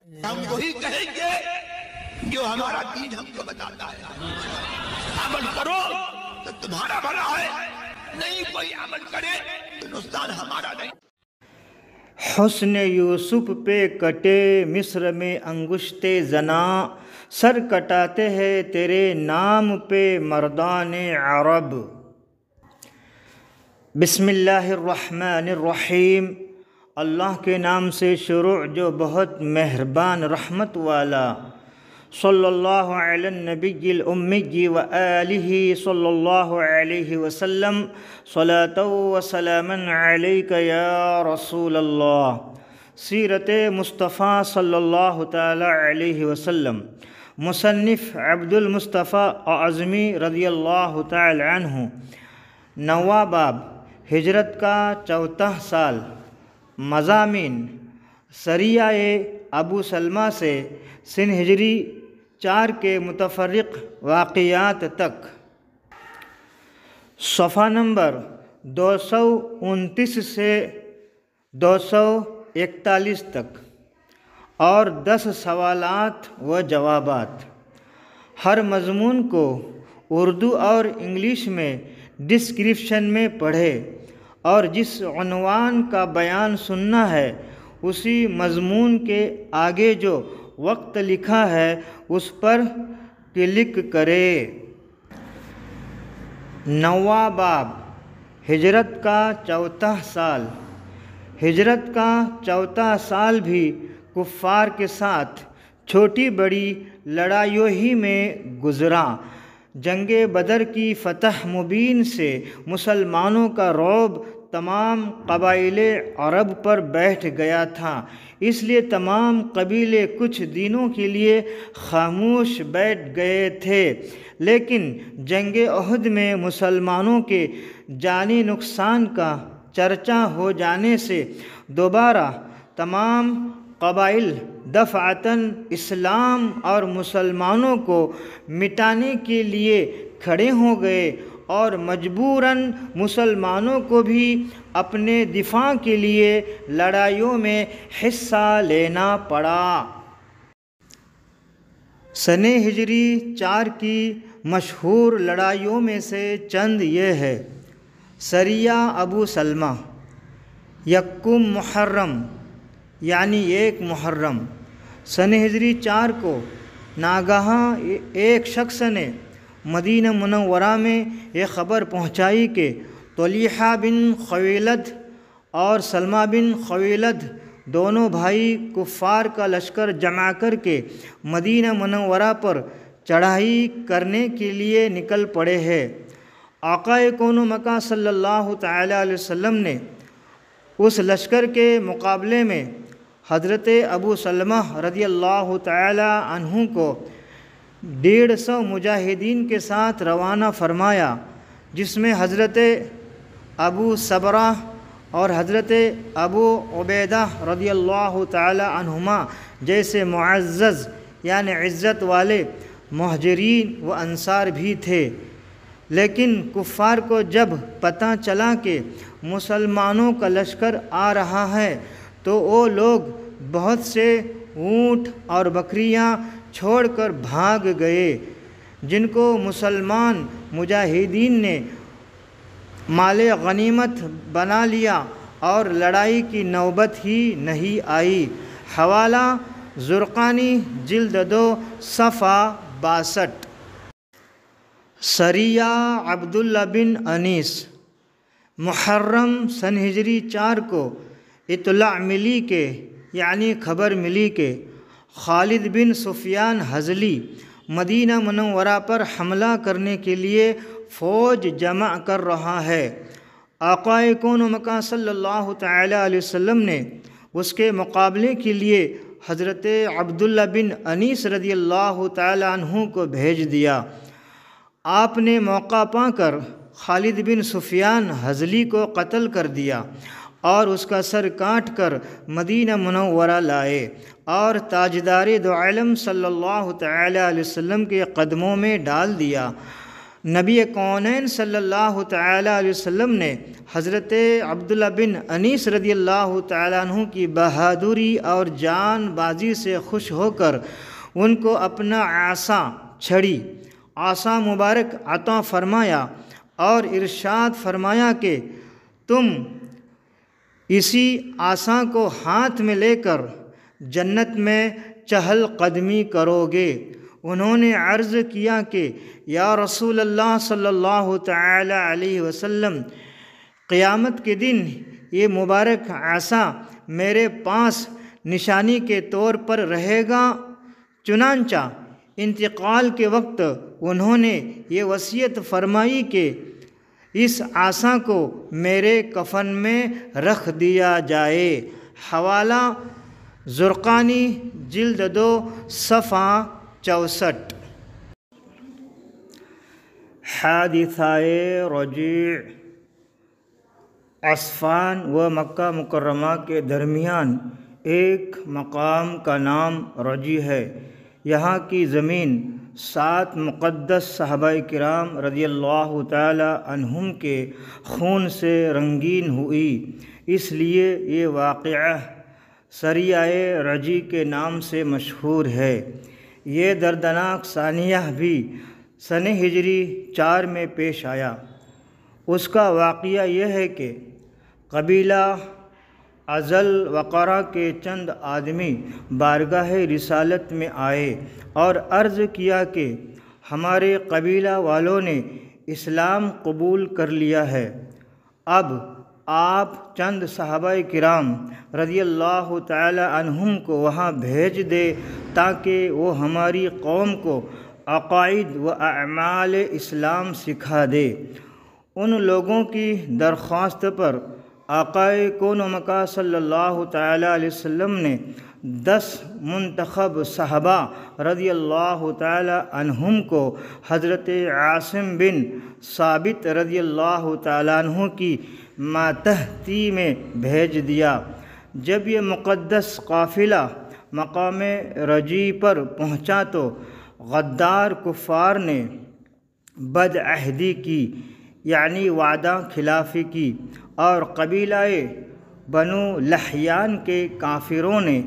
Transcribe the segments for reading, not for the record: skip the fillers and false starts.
ہم وہی کہیں گے جو ہمارا دین ہم کو بتاتا ہے، عمل کرو تو تمہارا بھلا ہے، نہیں کوئی عمل کرے تو نقصان ہمارا نہیں۔ حسن یوسف پہ کٹے مصر میں انگشتے زنا، سر کٹاتے ہیں تیرے نام پہ مردان عرب۔ بسم اللہ الرحمن الرحیم، اللہ کے نام سے شروع جو بہت مہربان رحمت والا۔ صلی اللہ علی النبی الامی و آلہ صلی اللہ علیہ وسلم، صلاۃ و سلاما علیک یا رسول اللہ۔ سیرت مصطفیٰ صلی اللہ تعالی علیہ وسلم۔ مصنف عبد المصطفیٰ اعظمی رضی اللہ تعالی عنہ۔ نواں باب، ہجرت کا چوتھا سال۔ مضامین: سریہ ابو سلمہ سے سن ہجری 4 کے متفرق واقعات تک۔ صفحہ نمبر 229 سے 241 تک، اور 10 سوالات و جوابات۔ ہر مضمون کو اردو اور انگلش میں ڈسکرپشن میں پڑھے، اور جس عنوان کا بیان سننا ہے اسی مضمون کے آگے جو وقت لکھا ہے اس پر کلک کرے۔ نواں باب، ہجرت کا چوتھا سال۔ ہجرت کا چوتھا سال بھی کفار کے ساتھ چھوٹی بڑی لڑائیوں ہی میں گزرا۔ جنگ بدر کی فتح مبین سے مسلمانوں کا رعب تمام قبائل عرب پر بیٹھ گیا تھا، اس لیے تمام قبیلے کچھ دنوں کے لیے خاموش بیٹھ گئے تھے، لیکن جنگ احد میں مسلمانوں کے جانی نقصان کا چرچا ہو جانے سے دوبارہ تمام قبائل دفعتاً اسلام اور مسلمانوں کو مٹانے کے لیے کھڑے ہو گئے، اور مجبوراً مسلمانوں کو بھی اپنے دفاع کے لیے لڑائیوں میں حصہ لینا پڑا۔ سن ہجری 4 کی مشہور لڑائیوں میں سے چند یہ ہے: سریہ ابو سلمہ، یکم محرم یعنی 1 محرم۔ سن ہجری 4 کو ناگہاں ایک شخص نے مدینہ منورہ میں یہ خبر پہنچائی کہ طلحہ بن خویلد اور سلمہ بن خویلد دونوں بھائی کفار کا لشکر جمع کر کے مدینہ منورہ پر چڑھائی کرنے کے لیے نکل پڑے ہیں۔ آقا کون و مکان صلی اللہ تعالی علیہ وسلم نے اس لشکر کے مقابلے میں حضرت ابو سلمہ رضی اللہ تعالی عنہ کو 150 مجاہدین کے ساتھ روانہ فرمایا، جس میں حضرت ابو صبرہ اور حضرت ابو عبیدہ رضی اللہ تعالی عنہما جیسے معزز یعنی عزت والے مہاجرین و انصار بھی تھے۔ لیکن کفار کو جب پتہ چلا کہ مسلمانوں کا لشکر آ رہا ہے تو وہ لوگ بہت سے اونٹ اور بکریاں چھوڑ کر بھاگ گئے، جن کو مسلمان مجاہدین نے مال غنیمت بنا لیا اور لڑائی کی نوبت ہی نہیں آئی۔ حوالہ زرقانی جلد 2 صفحہ 62۔ سریہ عبداللہ بن انیس۔ محرم سن ہجری 4 کو اطلاع ملی کہ یعنی خبر ملی کہ خالد بن سفیان ہذلی مدینہ منورہ پر حملہ کرنے کے لیے فوج جمع کر رہا ہے۔ آقا کون و مکان صلی اللہ تعالی علیہ وسلم نے اس کے مقابلے کے لیے حضرت عبداللہ بن انیس رضی اللہ تعالی عنہ کو بھیج دیا۔ آپ نے موقع پا کر خالد بن سفیان ہذلی کو قتل کر دیا اور اس کا سر کاٹ کر مدینہ منورہ لائے اور تاجدار دو عالم صلی اللہ تعالی علیہ وسلم کے قدموں میں ڈال دیا۔ نبی کونین صلی اللہ تعالیٰ علیہ وسلم نے حضرت عبداللہ بن انیس رضی اللہ تعالیٰ عنہ کی بہادری اور جان بازی سے خوش ہو کر ان کو اپنا عصا مبارک عطا فرمایا اور ارشاد فرمایا کہ تم اسی عصا کو ہاتھ میں لے کر جنت میں چہل قدمی کرو گے۔ انہوں نے عرض کیا کہ یا رسول اللہ صلی اللہ تعالی علیہ وسلم، قیامت کے دن یہ مبارک عصا میرے پاس نشانی کے طور پر رہے گا۔ چنانچہ انتقال کے وقت انہوں نے یہ وصیت فرمائی کہ اس عصا کو میرے کفن میں رکھ دیا جائے۔ حوالہ زرقانی جلد 2 صفحہ 64۔ حادثہ رجیع۔ عصفان و مکہ مکرمہ کے درمیان ایک مقام کا نام رجیع ہے۔ یہاں کی زمین 7 مقدس صحابہ کرام رضی اللہ تعالی عنہم کے خون سے رنگین ہوئی، اس لیے یہ واقعہ سریہ رجیع کے نام سے مشہور ہے۔ یہ دردناک سانحہ بھی سنہ ہجری 4 میں پیش آیا۔ اس کا واقعہ یہ ہے کہ قبیلہ ازل وقرا کے چند آدمی بارگاہ رسالت میں آئے اور عرض کیا کہ ہمارے قبیلہ والوں نے اسلام قبول کر لیا ہے، اب آپ چند صحابہ کرام رضی اللہ تعالی عنہم کو وہاں بھیج دے تاکہ وہ ہماری قوم کو عقائد و اعمال اسلام سکھا دے۔ ان لوگوں کی درخواست پر آقا کون و مکان صلی اللہ تعالی علیہ وسلم نے 10 منتخب صحابہ رضی اللہ تعالی عنہم کو حضرت عاصم بن ثابت رضی اللہ تعالی عنہ کی ماتحتی میں بھیج دیا۔ جب یہ مقدس قافلہ مقام رجیع پر پہنچا تو غدار کفار نے بدعہدی کی، یعنی وعدہ خلافی کی، اور قبیلہ بنو لحیان کے کافروں نے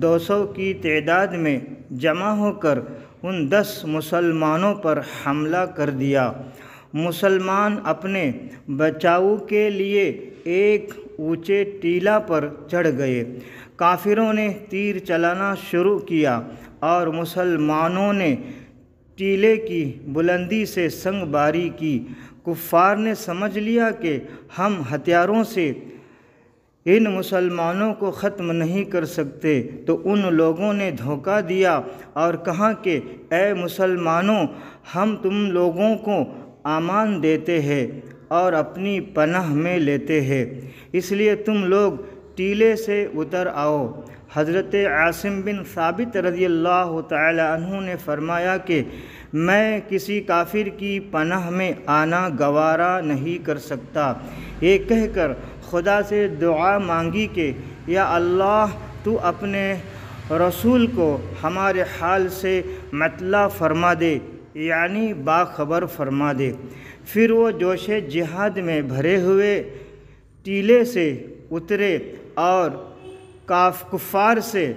200 کی تعداد میں جمع ہو کر ان 10 مسلمانوں پر حملہ کر دیا۔ مسلمان اپنے بچاؤ کے لیے ایک اونچے ٹیلہ پر چڑھ گئے۔ کافروں نے تیر چلانا شروع کیا اور مسلمانوں نے ٹیلے کی بلندی سے سنگ باری کی۔ کفار نے سمجھ لیا کہ ہم ہتھیاروں سے ان مسلمانوں کو ختم نہیں کر سکتے، تو ان لوگوں نے دھوکہ دیا اور کہا کہ اے مسلمانوں، ہم تم لوگوں کو امان دیتے ہیں اور اپنی پناہ میں لیتے ہیں، اس لیے تم لوگ ٹیلے سے اتر آؤ۔ حضرت عاصم بن ثابت رضی اللہ تعالی عنہ نے فرمایا کہ میں کسی کافر کی پناہ میں آنا گوارا نہیں کر سکتا۔ یہ کہہ کر خدا سے دعا مانگی کہ یا اللہ، تو اپنے رسول کو ہمارے حال سے مطلع فرما دے، یعنی باخبر فرما دے۔ پھر وہ جوش جہاد میں بھرے ہوئے ٹیلے سے اترے اور کفار سے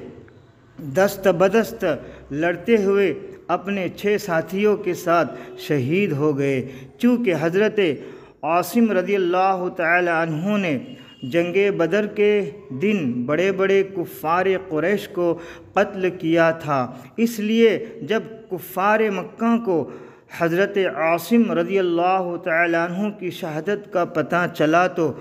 دست بدست لڑتے ہوئے اپنے 6 ساتھیوں کے ساتھ شہید ہو گئے۔ چونکہ حضرت عاصم رضی اللہ تعالی عنہ نے جنگ بدر کے دن بڑے بڑے کفار قریش کو قتل کیا تھا، اس لیے جب کفار مکہ کو حضرت عاصم رضی اللہ تعالی عنہ کی شہادت کا پتہ چلا تو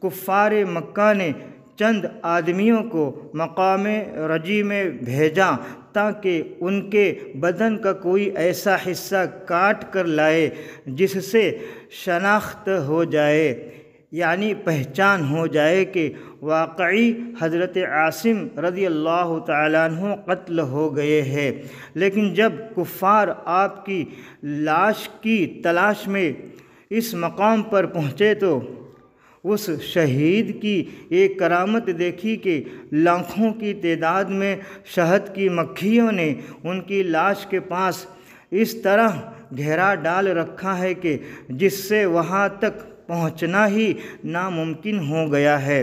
کفار مکہ نے چند آدمیوں کو مقام رجیع میں بھیجا تاکہ ان کے بدن کا کوئی ایسا حصہ کاٹ کر لائے جس سے شناخت ہو جائے، یعنی پہچان ہو جائے کہ واقعی حضرت عاصم رضی اللہ تعالیٰ عنہ قتل ہو گئے ہیں۔ لیکن جب کفار آپ کی لاش کی تلاش میں اس مقام پر پہنچے تو اس شہید کی ایک کرامت دیکھی کہ لاکھوں کی تعداد میں شہد کی مکھیوں نے ان کی لاش کے پاس اس طرح گھیرا ڈال رکھا ہے کہ جس سے وہاں تک پہنچنا ہی ناممکن ہو گیا ہے،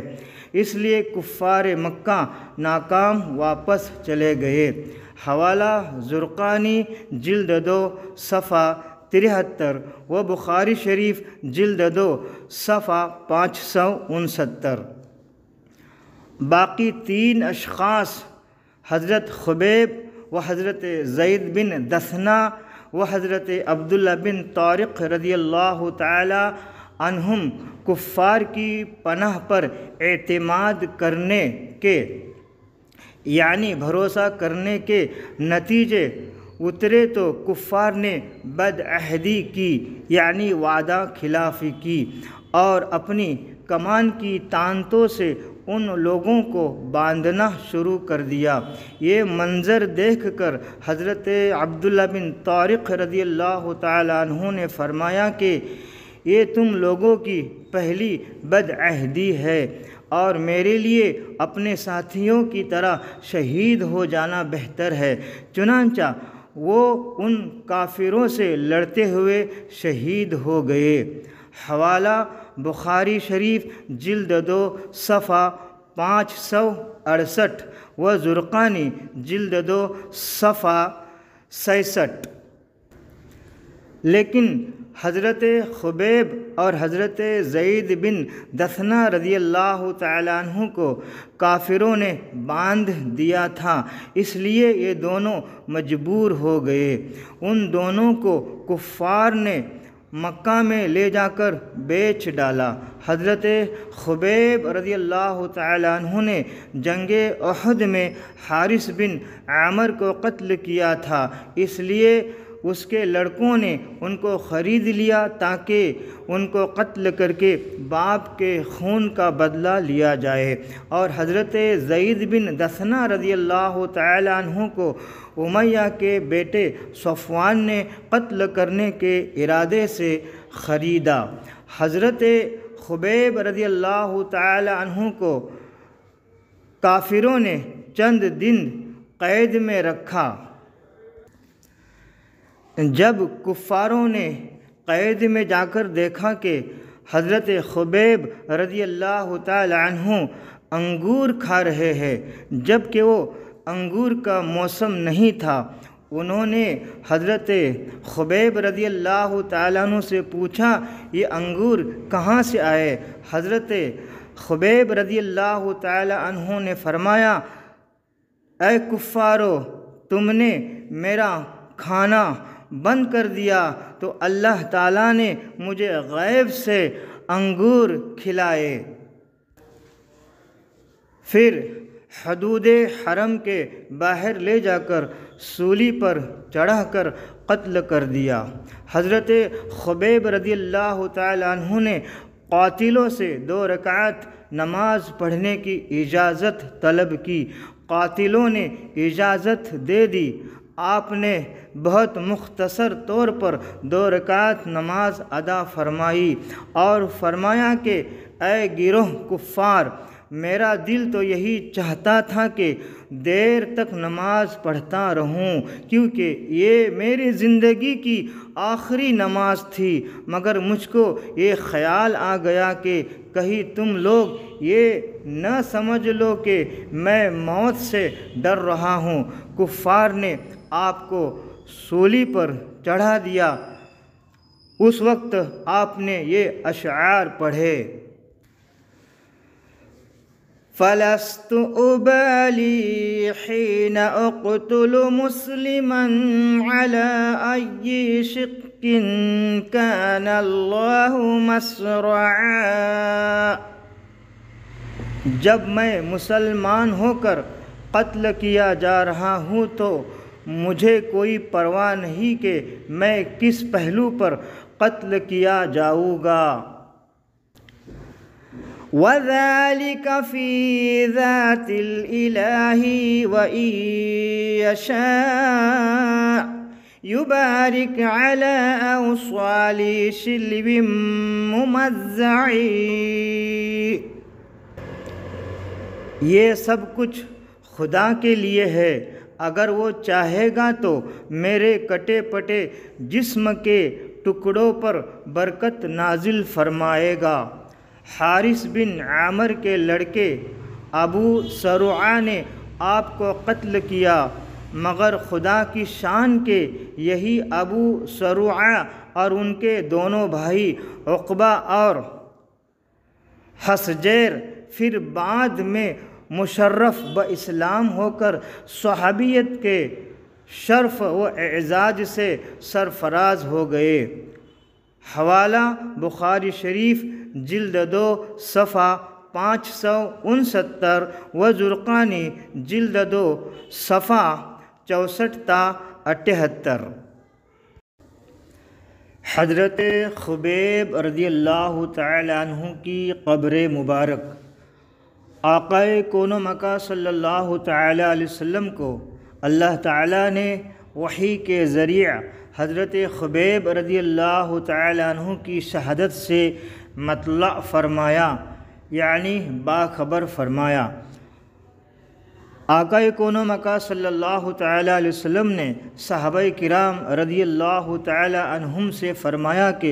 اس لیے کفار مکہ ناکام واپس چلے گئے۔ حوالہ زرقانی جلد 2 صفحہ 73 و بخاری شریف جلد 2 صفحہ 569۔ باقی 3 اشخاص حضرت خبیب و حضرت زید بن دثنہ و حضرت عبداللہ بن طارق رضی اللہ تعالی عنہم کفار کی پناہ پر اعتماد کرنے کے یعنی بھروسہ کرنے کے نتیجے اترے تو کفار نے بدعہدی کی یعنی وعدہ خلافی کی اور اپنی کمان کی تانتوں سے ان لوگوں کو باندھنا شروع کر دیا۔ یہ منظر دیکھ کر حضرت عبداللہ بن طارق رضی اللہ تعالیٰ عنہ نے فرمایا کہ یہ تم لوگوں کی پہلی بدعہدی ہے اور میرے لیے اپنے ساتھیوں کی طرح شہید ہو جانا بہتر ہے۔ چنانچہ وہ ان کافروں سے لڑتے ہوئے شہید ہو گئے۔ حوالہ بخاری شریف جلد 2 صفحہ 568 و زرقانی جلد 2 صفحہ 66۔ لیکن حضرت خبیب اور حضرت زید بن دثنہ رضی اللہ تعالیٰ عنہ کو کافروں نے باندھ دیا تھا، اس لیے یہ دونوں مجبور ہو گئے۔ ان دونوں کو کفار نے مکہ میں لے جا کر بیچ ڈالا۔ حضرت خبیب رضی اللہ تعالیٰ عنہ نے جنگ احد میں حارث بن عامر کو قتل کیا تھا، اس لیے اس کے لڑکوں نے ان کو خرید لیا تاکہ ان کو قتل کر کے باپ کے خون کا بدلہ لیا جائے، اور حضرت زید بن دثنہ رضی اللہ تعالیٰ عنہ کو امیہ کے بیٹے صفوان نے قتل کرنے کے ارادے سے خریدا۔ حضرت خبیب رضی اللہ تعالی عنہ کو کافروں نے چند دن قید میں رکھا۔ جب کفاروں نے قید میں جا کر دیکھا کہ حضرت خبیب رضی اللہ تعالی عنہ انگور کھا رہے ہیں جب کہ وہ انگور کا موسم نہیں تھا، انہوں نے حضرت خبیب رضی اللہ تعالیٰ عنہ سے پوچھا یہ انگور کہاں سے آئے؟ حضرت خبیب رضی اللہ تعالیٰ عنہ نے فرمایا اے کفارو، تم نے میرا کھانا بند کر دیا تو اللہ تعالیٰ نے مجھے غیب سے انگور کھلائے۔ پھر حدود حرم کے باہر لے جا کر سولی پر چڑھا کر قتل کر دیا۔ حضرت خبیب رضی اللہ تعالی عنہ نے قاتلوں سے 2 رکعت نماز پڑھنے کی اجازت طلب کی۔ قاتلوں نے اجازت دے دی۔ آپ نے بہت مختصر طور پر 2 رکعت نماز ادا فرمائی اور فرمایا کہ اے گروہ کفار، میرا دل تو یہی چاہتا تھا کہ دیر تک نماز پڑھتا رہوں کیونکہ یہ میری زندگی کی آخری نماز تھی، مگر مجھ کو یہ خیال آ گیا کہ کہیں تم لوگ یہ نہ سمجھ لو کہ میں موت سے ڈر رہا ہوں۔ کفار نے آپ کو سولی پر چڑھا دیا۔ اس وقت آپ نے یہ اشعار پڑھے: فَلَسْتُ أُبَالِي حِينَ أُقْتُلُ مُسْلِمًا عَلَىٰ أَيِّ شِقٍّ كَانَ اللَّهُ مَصْرَعًا۔ جب میں مسلمان ہو کر قتل کیا جا رہا ہوں تو مجھے کوئی پرواہ نہیں کہ میں کس پہلو پر قتل کیا جاؤں گا۔ وَذَلِكَ فِي ذَاتِ الْإِلَٰهِ وَإِن يَشَاءْ يُبَارِكْ عَلَىٰ أَوْصَالِ شِلْوٍ مُمَزَّعٍ۔ یہ سب کچھ خدا کے لیے ہے، اگر وہ چاہے گا تو میرے کٹے پٹے جسم کے ٹکڑوں پر برکت نازل فرمائے گا۔ حارث بن عامر کے لڑکے ابو سروعہ نے آپ کو قتل کیا، مگر خدا کی شان کہ یہی ابو سروعہ اور ان کے دونوں بھائی عقبہ اور حسجیر پھر بعد میں مشرف باسلام ہو کر صحابیت کے شرف و اعزاز سے سرفراز ہو گئے۔ حوالہ بخاری شریف جلد 2 صفحہ 569 و زرقانی جلد 2 صفحہ 64 تا 78۔ حضرت خبیب رضی اللہ تعالی عنہ کی قبر مبارک۔ آقا کون و مکا صلی اللہ تعالی علیہ وسلم کو اللہ تعالی نے وحی کے ذریعہ حضرت خبیب رضی اللہ تعالی عنہ کی شہادت سے مطلع فرمایا، یعنی باخبر فرمایا۔ آقا کون و مکا صلی اللہ تعالی علیہ وسلم نے صحابہ کرام رضی اللہ تعالی عنہم سے فرمایا کہ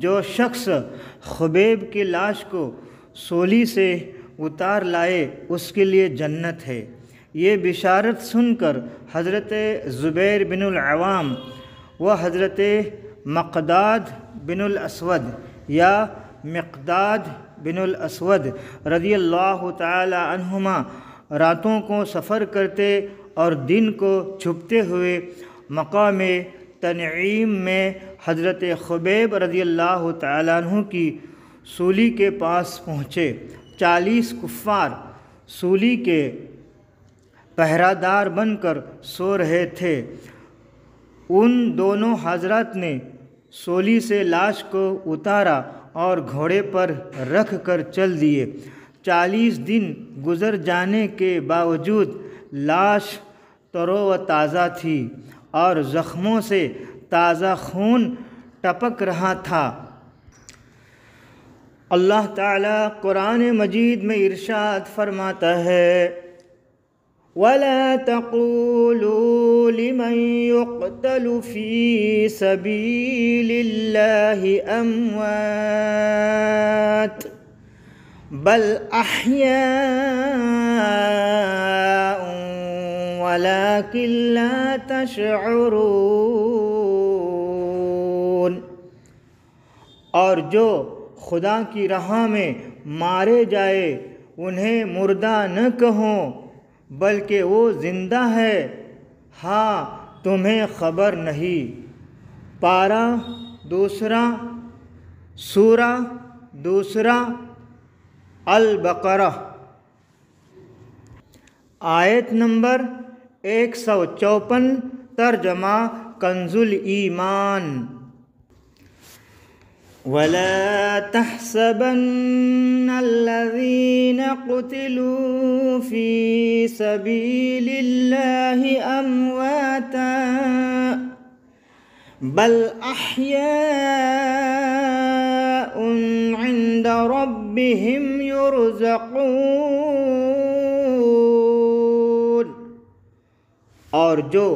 جو شخص خبیب کی لاش کو سولی سے اتار لائے اس کے لیے جنت ہے۔ یہ بشارت سن کر حضرت زبیر بن العوام و حضرت مقداد بن الاسود یا مقداد بن الاسود رضی اللہ تعالی عنہما راتوں کو سفر کرتے اور دن کو چھپتے ہوئے مقام تنعیم میں حضرت خبیب رضی اللہ تعالیٰ عنہ کی سولی کے پاس پہنچے۔ 40 کفار سولی کے پہرہ دار بن کر سو رہے تھے۔ ان دونوں حضرات نے سولی سے لاش کو اتارا اور گھوڑے پر رکھ کر چل دیے۔ 40 دن گزر جانے کے باوجود لاش ترو و تازہ تھی اور زخموں سے تازہ خون ٹپک رہا تھا۔ اللہ تعالیٰ قرآن مجید میں ارشاد فرماتا ہے وَلَا تَقُولُوا لِمَنْ يُقْتَلُ فِي سَبِيلِ اللَّهِ أَمْوَاتٌ بَلْ أَحْيَاءٌ وَلَكِنْ لَا تَشْعُرُونَ۔ اور جو خدا کی راہ میں مارے جائے انہیں مردہ نہ کہو بلکہ وہ زندہ ہے، ہاں تمہیں خبر نہیں۔ پارہ دوسرا، سورہ دوسرا البقرہ، آیت نمبر 154، ترجمہ کنز الایمان۔ وَلَا تَحْسَبَنَّ الَّذِينَ قُتِلُوا فِي سَبِيلِ اللَّهِ أَمْوَاتًا بَلْ أَحْيَاءٌ عِندَ رَبِّهِمْ يُرْزَقُونَ۔ اور جو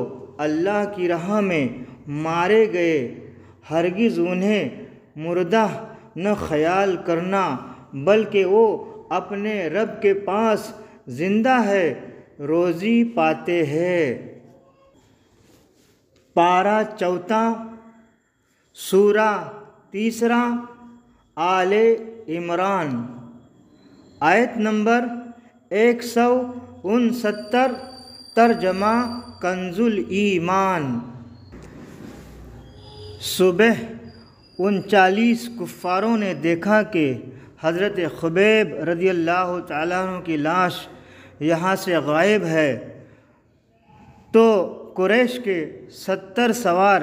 اللہ کی راہ میں مارے گئے ہرگز انہیں مردہ نہ خیال کرنا بلکہ وہ اپنے رب کے پاس زندہ ہے، روزی پاتے ہیں۔ پارہ چوتھا، سورہ تیسرا آل عمران، آیت نمبر 169، ترجمہ کنز الایمان۔ صبح ان 40 کفاروں نے دیکھا کہ حضرت خبیب رضی اللہ تعالیٰ عنہ کی لاش یہاں سے غائب ہے، تو قریش کے 70 سوار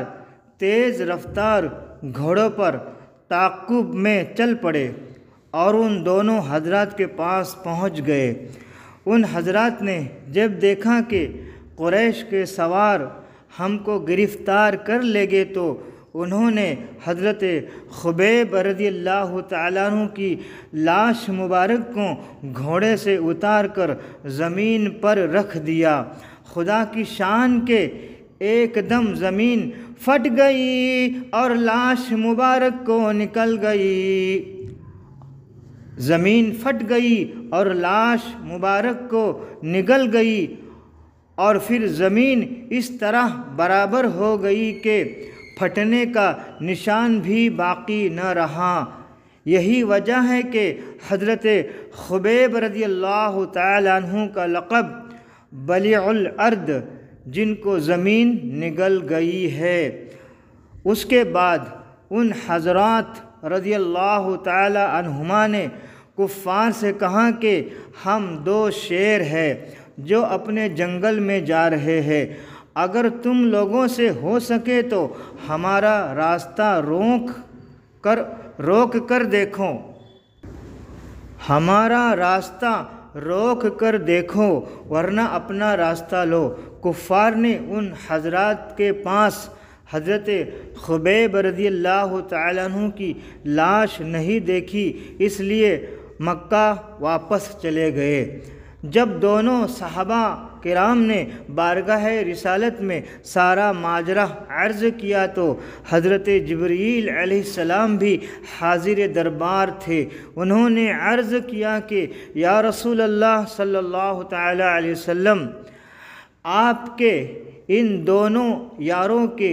تیز رفتار گھوڑوں پر تعاقب میں چل پڑے اور ان دونوں حضرات کے پاس پہنچ گئے۔ ان حضرات نے جب دیکھا کہ قریش کے سوار ہم کو گرفتار کر لے گے تو انہوں نے حضرت خبیب رضی اللہ تعالیٰ عنہ کی لاش مبارک کو گھوڑے سے اتار کر زمین پر رکھ دیا خدا کی شان کے ایک دم زمین پھٹ گئی اور لاش مبارک کو نکل گئی۔ زمین پھٹ گئی اور لاش مبارک کو نگل گئی، اور پھر زمین اس طرح برابر ہو گئی کہ پھٹنے کا نشان بھی باقی نہ رہا۔ یہی وجہ ہے کہ حضرت خبیب رضی اللہ تعالیٰ عنہ کا لقب بلیع الارض، جن کو زمین نگل گئی ہے۔ اس کے بعد ان حضرات رضی اللہ تعالیٰ عنہما نے کفار سے کہا کہ ہم 2 شیر ہیں جو اپنے جنگل میں جا رہے ہیں، اگر تم لوگوں سے ہو سکے تو ہمارا راستہ روک کر دیکھو، ہمارا راستہ روک کر دیکھو ورنہ اپنا راستہ لو۔ کفار نے ان حضرات کے پاس حضرت خبیب رضی اللہ تعالیٰ عنہ کی لاش نہیں دیکھی، اس لیے مکہ واپس چلے گئے۔ جب دونوں صحابہ کرام نے بارگاہ رسالت میں سارا ماجرا عرض کیا تو حضرت جبریل علیہ السلام بھی حاضر دربار تھے۔ انہوں نے عرض کیا کہ یا رسول اللہ صلی اللہ تعالیٰ علیہ وسلم، آپ کے ان دونوں یاروں کے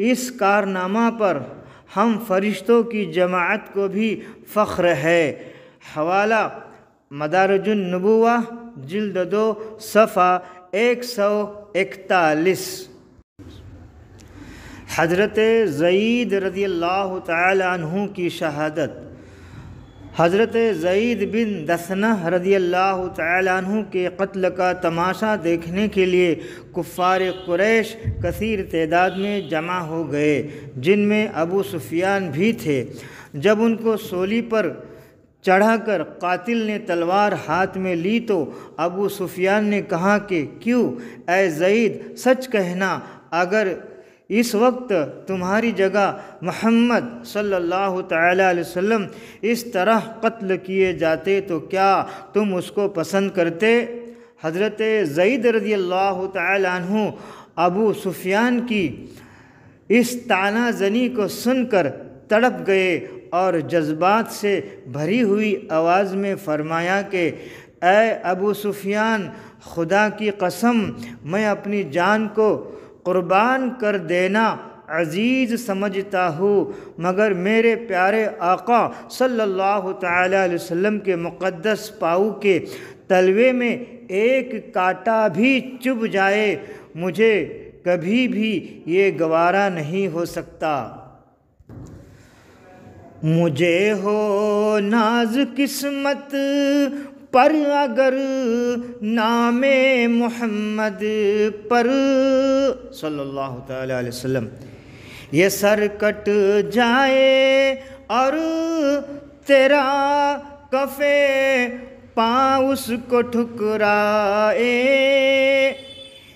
اس کارنامہ پر ہم فرشتوں کی جماعت کو بھی فخر ہے۔ حوالہ مدارج النبوہ جلد 2 صفحہ 141۔ حضرت زید رضی اللہ تعالی عنہ کی شہادت۔ حضرت زید بن دثنہ رضی اللہ تعالی عنہ کے قتل کا تماشا دیکھنے کے لیے کفار قریش کثیر تعداد میں جمع ہو گئے، جن میں ابو سفیان بھی تھے۔ جب ان کو سولی پر چڑھا کر قاتل نے تلوار ہاتھ میں لی تو ابو سفیان نے کہا کہ کیوں اے زید، سچ کہنا، اگر اس وقت تمہاری جگہ محمد صلی اللہ تعالیٰ علیہ وسلم اس طرح قتل کیے جاتے تو کیا تم اس کو پسند کرتے؟ حضرت زید رضی اللہ تعالیٰ عنہ ابو سفیان کی اس طعنہ زنی کو سن کر تڑپ گئے اور جذبات سے بھری ہوئی آواز میں فرمایا کہ اے ابو سفیان، خدا کی قسم، میں اپنی جان کو قربان کر دینا عزیز سمجھتا ہوں، مگر میرے پیارے آقا صلی اللہ تعالیٰ علیہ وسلم کے مقدس پاؤں کے تلوے میں ایک کانٹا بھی چبھ جائے مجھے کبھی بھی یہ گوارا نہیں ہو سکتا۔ مجھے ہو ناز قسمت پر اگر نام محمد پر صلی اللہ تعالیٰ علیہ وسلم یہ سر کٹ جائے اور تیرا کفے پاؤں اس کو ٹھکرائے،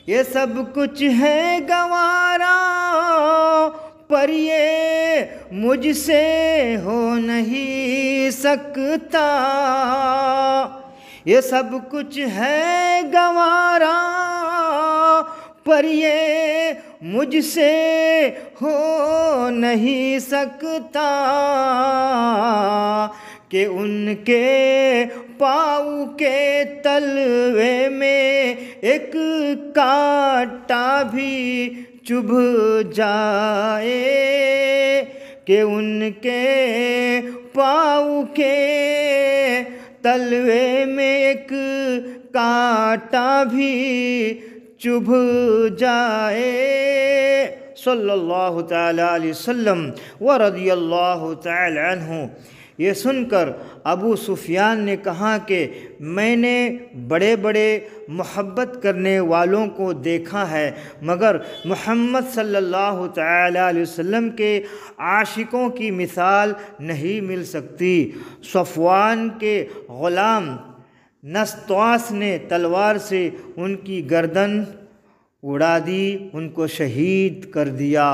یہ سب کچھ ہے گوارا پر یہ مجھ سے ہو نہیں سکتا، یہ سب کچھ ہے گوارا پر یہ مجھ سے ہو نہیں سکتا، کہ ان کے پاؤں کے تلوے میں ایک کانٹا بھی چبھ جائے، کہ ان کے پاؤں کے تلوے میں ایک کانٹا بھی چبھ جائے۔ صلی اللہ تعالیٰ علیہ وسلم ورضی اللہ تعالیٰ عنہ۔ یہ سن کر ابو سفیان نے کہا کہ میں نے بڑے بڑے محبت کرنے والوں کو دیکھا ہے، مگر محمد صلی اللہ تعالیٰ علیہ وسلم کے عاشقوں کی مثال نہیں مل سکتی۔ صفوان کے غلام نسطاس نے تلوار سے ان کی گردن اڑا دی، ان کو شہید کر دیا،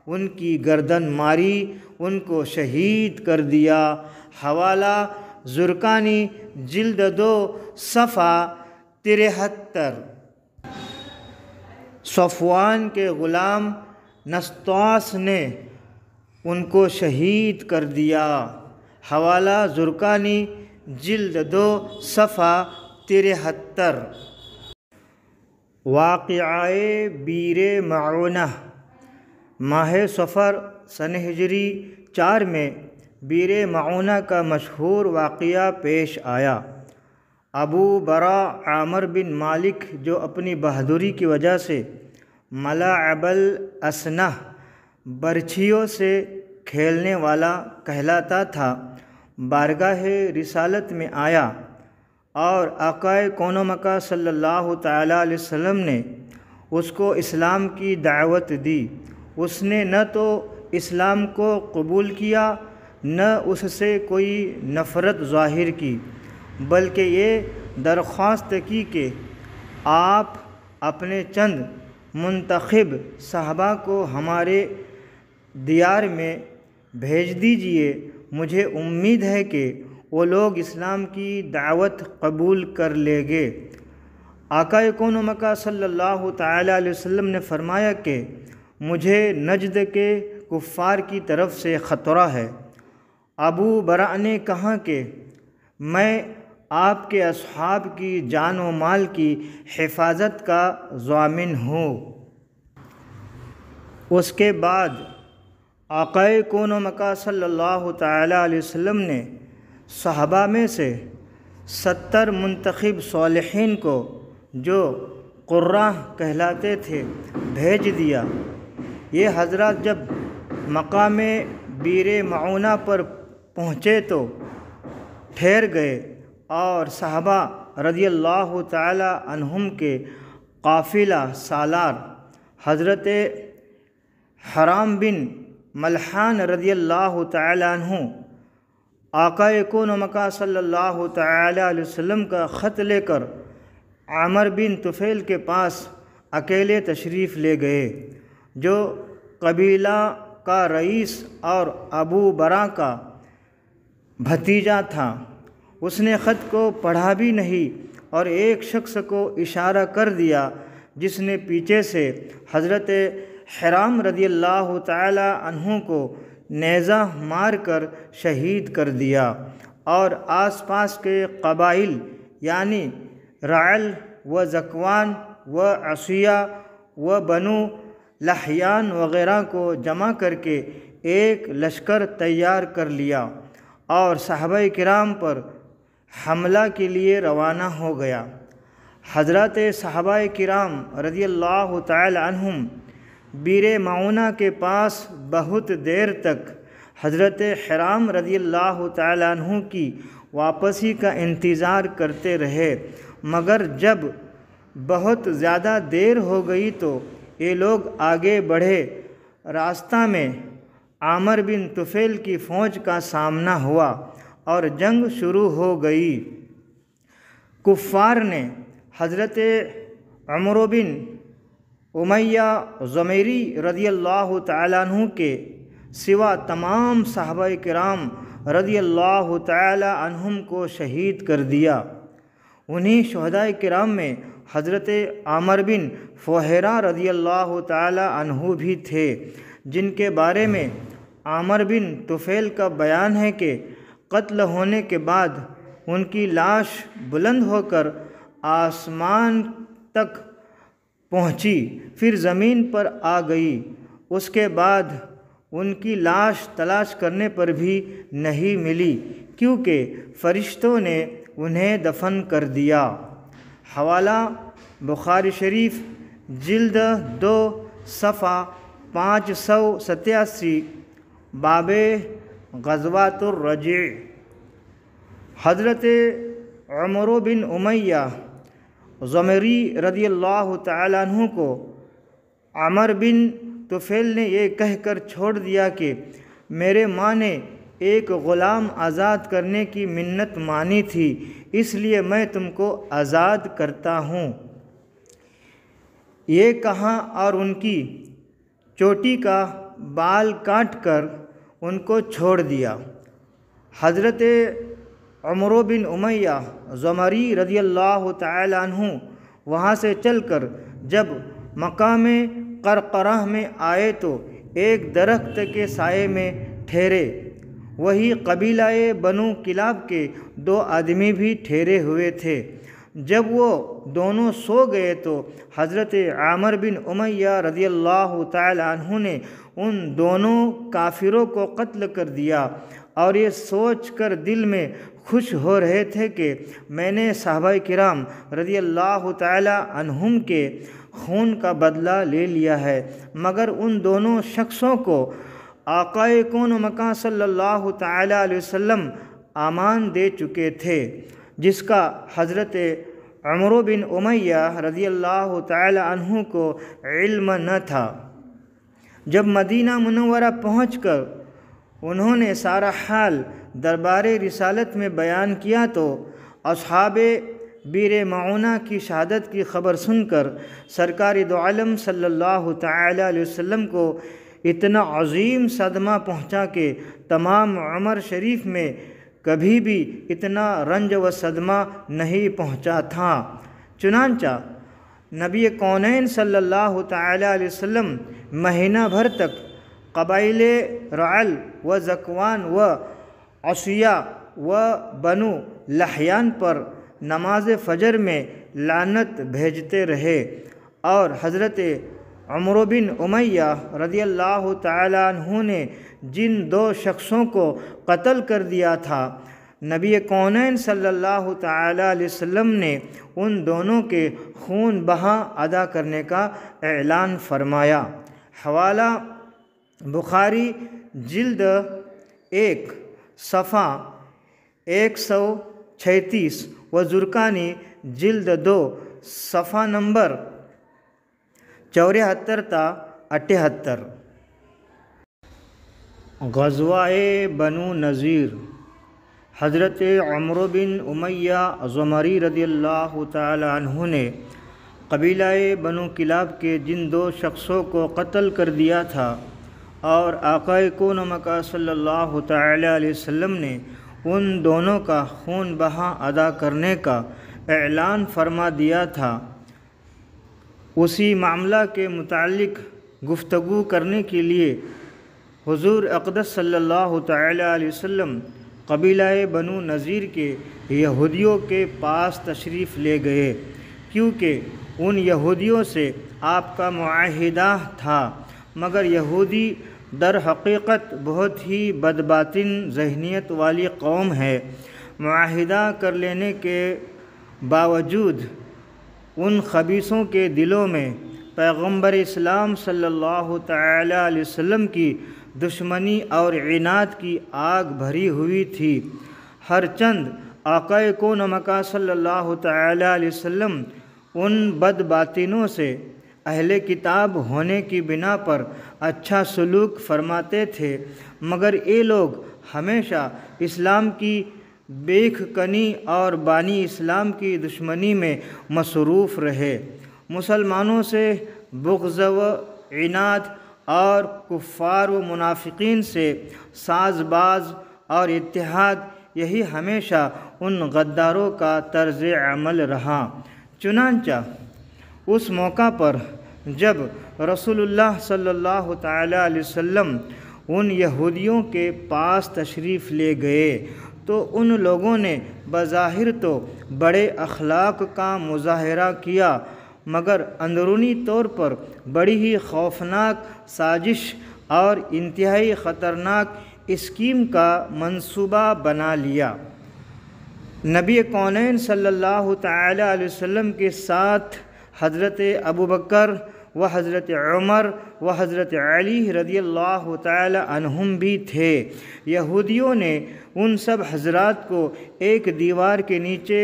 ان کی گردن ماری، ان کو شہید کر دیا۔ حوالہ زرقانی جلد 2 صفحہ 73۔ صفوان کے غلام نسطاس نے ان کو شہید کر دیا۔ حوالہ زرقانی جلد 2 صفحہ 73۔ واقعہ بیر معونہ۔ ماہ صفر سنہ ہجری 4 میں بیر معونہ کا مشہور واقعہ پیش آیا۔ ابو برا عامر بن مالک جو اپنی بہادری کی وجہ سے ملاعب الاسنہ برچھیوں سے کھیلنے والا کہلاتا تھا، بارگاہ رسالت میں آیا اور آقا کون و مکان صلی اللہ تعالیٰ علیہ وسلم نے اس کو اسلام کی دعوت دی۔ اس نے نہ تو اسلام کو قبول کیا نہ اس سے کوئی نفرت ظاہر کی، بلکہ یہ درخواست کی کہ آپ اپنے چند منتخب صحابہ کو ہمارے دیار میں بھیج دیجئے، مجھے امید ہے کہ وہ لوگ اسلام کی دعوت قبول کر لیں گے۔ آقا کون و مکان صلی اللہ تعالیٰ علیہ وسلم نے فرمایا کہ مجھے نجد کے کفار کی طرف سے خطرہ ہے۔ ابو برا نے کہا کہ میں آپ کے اصحاب کی جان و مال کی حفاظت کا ضامن ہوں۔ اس کے بعد آقا کون و مکان صلی اللہ تعالیٰ علیہ وسلم نے صحابہ میں سے 70 منتخب صالحین کو جو قراء کہلاتے تھے بھیج دیا۔ یہ حضرات جب مقام بیر معونہ پر پہنچے تو ٹھہر گئے اور صحابہ رضی اللہ تعالی عنہم کے قافلہ سالار حضرت حرام بن ملحان رضی اللہ تعالی عنہ آقا کون و مکان صلی اللہ تعالی علیہ وسلم کا خط لے کر عامر بن طفیل کے پاس اکیلے تشریف لے گئے، جو قبیلہ کا رئیس اور ابو برا کا بھتیجا تھا۔ اس نے خط کو پڑھا بھی نہیں اور ایک شخص کو اشارہ کر دیا، جس نے پیچھے سے حضرت حرام رضی اللہ تعالی عنہ کو نیزہ مار کر شہید کر دیا، اور آس پاس کے قبائل یعنی رعل و ذکوان و عصیہ و بنو لحیان وغیرہ کو جمع کر کے ایک لشکر تیار کر لیا اور صحابہ کرام پر حملہ کے لیے روانہ ہو گیا۔ حضرات صحابہ کرام رضی اللہ تعالی عنہم بیر معونہ کے پاس بہت دیر تک حضرت حرام رضی اللہ تعالی عنہ کی واپسی کا انتظار کرتے رہے، مگر جب بہت زیادہ دیر ہو گئی تو یہ لوگ آگے بڑھے۔ راستہ میں عامر بن طفیل کی فوج کا سامنا ہوا اور جنگ شروع ہو گئی۔ کفار نے حضرت عمرو بن امیہ ضمیری رضی اللہ تعالیٰ عنہ کے سوا تمام صحابہ کرام رضی اللہ تعالیٰ عنہم کو شہید کر دیا۔ انہی شہداء کرام میں حضرت عامر بن فہیرہ رضی اللہ تعالیٰ عنہ بھی تھے، جن کے بارے میں عامر بن طفیل کا بیان ہے کہ قتل ہونے کے بعد ان کی لاش بلند ہو کر آسمان تک پہنچی، پھر زمین پر آ گئی۔ اس کے بعد ان کی لاش تلاش کرنے پر بھی نہیں ملی، کیونکہ فرشتوں نے انہیں دفن کر دیا۔ حوالہ بخاری شریف جلد 2 صفحہ 587، باب غزوات الرجع۔ حضرت عمرو بن امیہ ضمیری رضی اللہ تعالیٰ عنہ کو عامر بن طفیل نے یہ کہہ کر چھوڑ دیا کہ میرے ماں نے ایک غلام آزاد کرنے کی منت مانی تھی، اس لیے میں تم کو آزاد کرتا ہوں۔ یہ کہا اور ان کی چوٹی کا بال کاٹ کر ان کو چھوڑ دیا۔ حضرت عمرو بن امیہ ضمیری رضی اللہ تعالی عنہ وہاں سے چل کر جب مقام قرقرہ میں آئے تو ایک درخت کے سائے میں ٹھہرے۔ وہی قبیلہ بنو کلاب کے 2 آدمی بھی ٹھہرے ہوئے تھے۔ جب وہ دونوں سو گئے تو حضرت عامر بن امیہ رضی اللہ تعالی عنہ نے ان دونوں کافروں کو قتل کر دیا، اور یہ سوچ کر دل میں خوش ہو رہے تھے کہ میں نے صحابہ کرام رضی اللہ تعالی عنہم کے خون کا بدلہ لے لیا ہے، مگر ان دونوں شخصوں کو آقائے کون و مکان صلی اللہ تعالی علیہ وسلم امان دے چکے تھے، جس کا حضرت عمرو بن امیہ رضی اللہ تعالی عنہ کو علم نہ تھا۔ جب مدینہ منورہ پہنچ کر انہوں نے سارا حال دربار رسالت میں بیان کیا تو اصحاب بیر معونہ کی شہادت کی خبر سن کر سرکار دو عالم صلی اللہ تعالی علیہ وسلم کو اتنا عظیم صدمہ پہنچا کہ تمام عمر شریف میں کبھی بھی اتنا رنج و صدمہ نہیں پہنچا تھا۔ چنانچہ نبی کونین صلی اللہ تعالی علیہ وسلم مہینہ بھر تک قبائل رعل و ذکوان و عصیہ و بنو لحیان پر نماز فجر میں لعنت بھیجتے رہے، اور حضرت عمرو بن امیہ رضی اللہ تعالی عنہ نے جن 2 شخصوں کو قتل کر دیا تھا، نبی کونین صلی اللہ تعالی علیہ وسلم نے ان دونوں کے خون بہا ادا کرنے کا اعلان فرمایا۔ حوالہ بخاری جلد 1 صفحہ 136 و زرقانی جلد 2 صفحہ نمبر 74 تا 78۔ غزوہ بنو نذیر۔ حضرت عمرو بن امیہ زمری رضی اللہ تعالی عنہ نے قبیلہ بنو کلاب کے جن 2 شخصوں کو قتل کر دیا تھا، اور آقا کون و مکان صلی اللہ تعالی علیہ وسلم نے ان دونوں کا خون بہا ادا کرنے کا اعلان فرما دیا تھا، اسی معاملہ کے متعلق گفتگو کرنے کے لیے حضور اقدس صلی اللہ تعالی علیہ وسلم قبیلہ بنو نذیر کے یہودیوں کے پاس تشریف لے گئے، کیونکہ ان یہودیوں سے آپ کا معاہدہ تھا، مگر یہودی در حقیقت بہت ہی بدباطن ذہنیت والی قوم ہے۔ معاہدہ کر لینے کے باوجود ان خبیثوں کے دلوں میں پیغمبر اسلام صلی اللہ تعالی علیہ وسلم کی دشمنی اور عناد کی آگ بھری ہوئی تھی۔ ہر چند آقا کون و مکان صلی اللہ تعالی علیہ وسلم ان بدباطنوں سے اہل کتاب ہونے کی بنا پر اچھا سلوک فرماتے تھے، مگر یہ لوگ ہمیشہ اسلام کی بیخ کنی اور بانی اسلام کی دشمنی میں مصروف رہے۔ مسلمانوں سے بغض و عناد اور کفار و منافقین سے ساز باز اور اتحاد، یہی ہمیشہ ان غداروں کا طرز عمل رہا۔ چنانچہ اس موقع پر جب رسول اللہ صلی اللہ تعالی علیہ وسلم ان یہودیوں کے پاس تشریف لے گئے تو ان لوگوں نے بظاہر تو بڑے اخلاق کا مظاہرہ کیا، مگر اندرونی طور پر بڑی ہی خوفناک سازش اور انتہائی خطرناک اسکیم کا منصوبہ بنا لیا۔ نبی کونین صلی اللہ تعالی علیہ وسلم کے ساتھ حضرت ابوبکر و حضرت عمر و حضرت علی رضی اللہ تعالی عنہم بھی تھے۔ یہودیوں نے ان سب حضرات کو ایک دیوار کے نیچے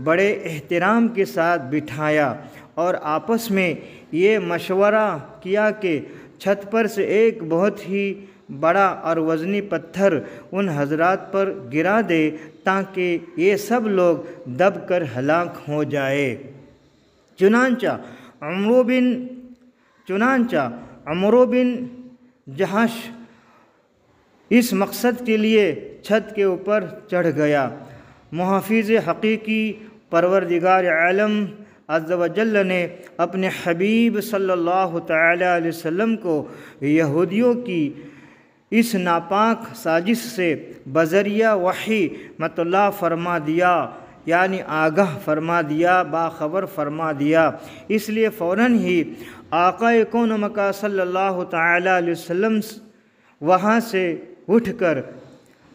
بڑے احترام کے ساتھ بٹھایا اور آپس میں یہ مشورہ کیا کہ چھت پر سے ایک بہت ہی بڑا اور وزنی پتھر ان حضرات پر گرا دے تاکہ یہ سب لوگ دب کر ہلاک ہو جائے۔ چنانچہ عمرو بن جہش اس مقصد کے لیے چھت کے اوپر چڑھ گیا۔ محافظ حقیقی پروردگار عالم عز و جل نے اپنے حبیب صلی اللہ تعالی علیہ وسلم کو یہودیوں کی اس ناپاک سازش سے بذریعہ وحی مطلع فرما دیا، یعنی آگاہ فرما دیا، باخبر فرما دیا۔ اس لیے فوراً ہی آقا کون و مکان صلی اللہ تعالی علیہ وسلم وہاں سے اٹھ کر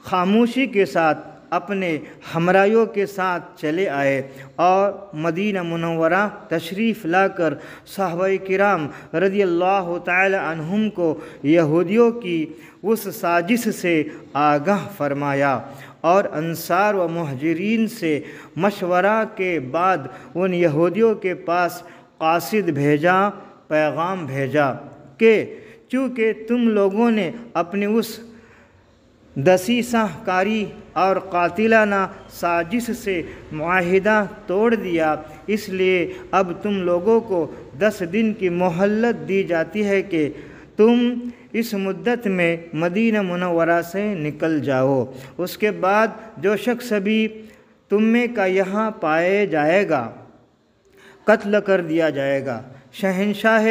خاموشی کے ساتھ اپنے ہمراہیوں کے ساتھ چلے آئے اور مدینہ منورہ تشریف لا کر صحابہ کرام رضی اللہ تعالی عنہم کو یہودیوں کی اس سازش سے آگاہ فرمایا، اور انصار و مہاجرین سے مشورہ کے بعد ان یہودیوں کے پاس قاصد بھیجا، پیغام بھیجا کہ چونکہ تم لوگوں نے اپنی اس دسیسہ کاری اور قاتلانہ سازش سے معاہدہ توڑ دیا، اس لیے اب تم لوگوں کو 10 دن کی مہلت دی جاتی ہے کہ تم اس مدت میں مدینہ منورہ سے نکل جاؤ۔ اس کے بعد جو شخص بھی تم میں کا یہاں پائے جائے گا قتل کر دیا جائے گا۔ شہنشاہ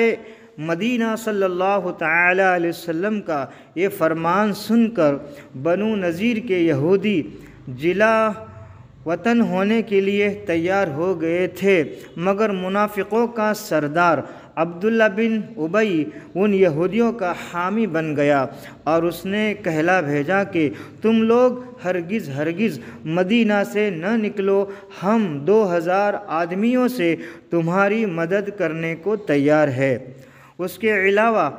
مدینہ صلی اللہ تعالی علیہ وسلم کا یہ فرمان سن کر بنو نذیر کے یہودی جلا وطن ہونے کے لیے تیار ہو گئے تھے، مگر منافقوں کا سردار عبداللہ بن ابی ان یہودیوں کا حامی بن گیا اور اس نے کہلا بھیجا کہ تم لوگ ہرگز مدینہ سے نہ نکلو، ہم 2000 آدمیوں سے تمہاری مدد کرنے کو تیار ہے۔ اس کے علاوہ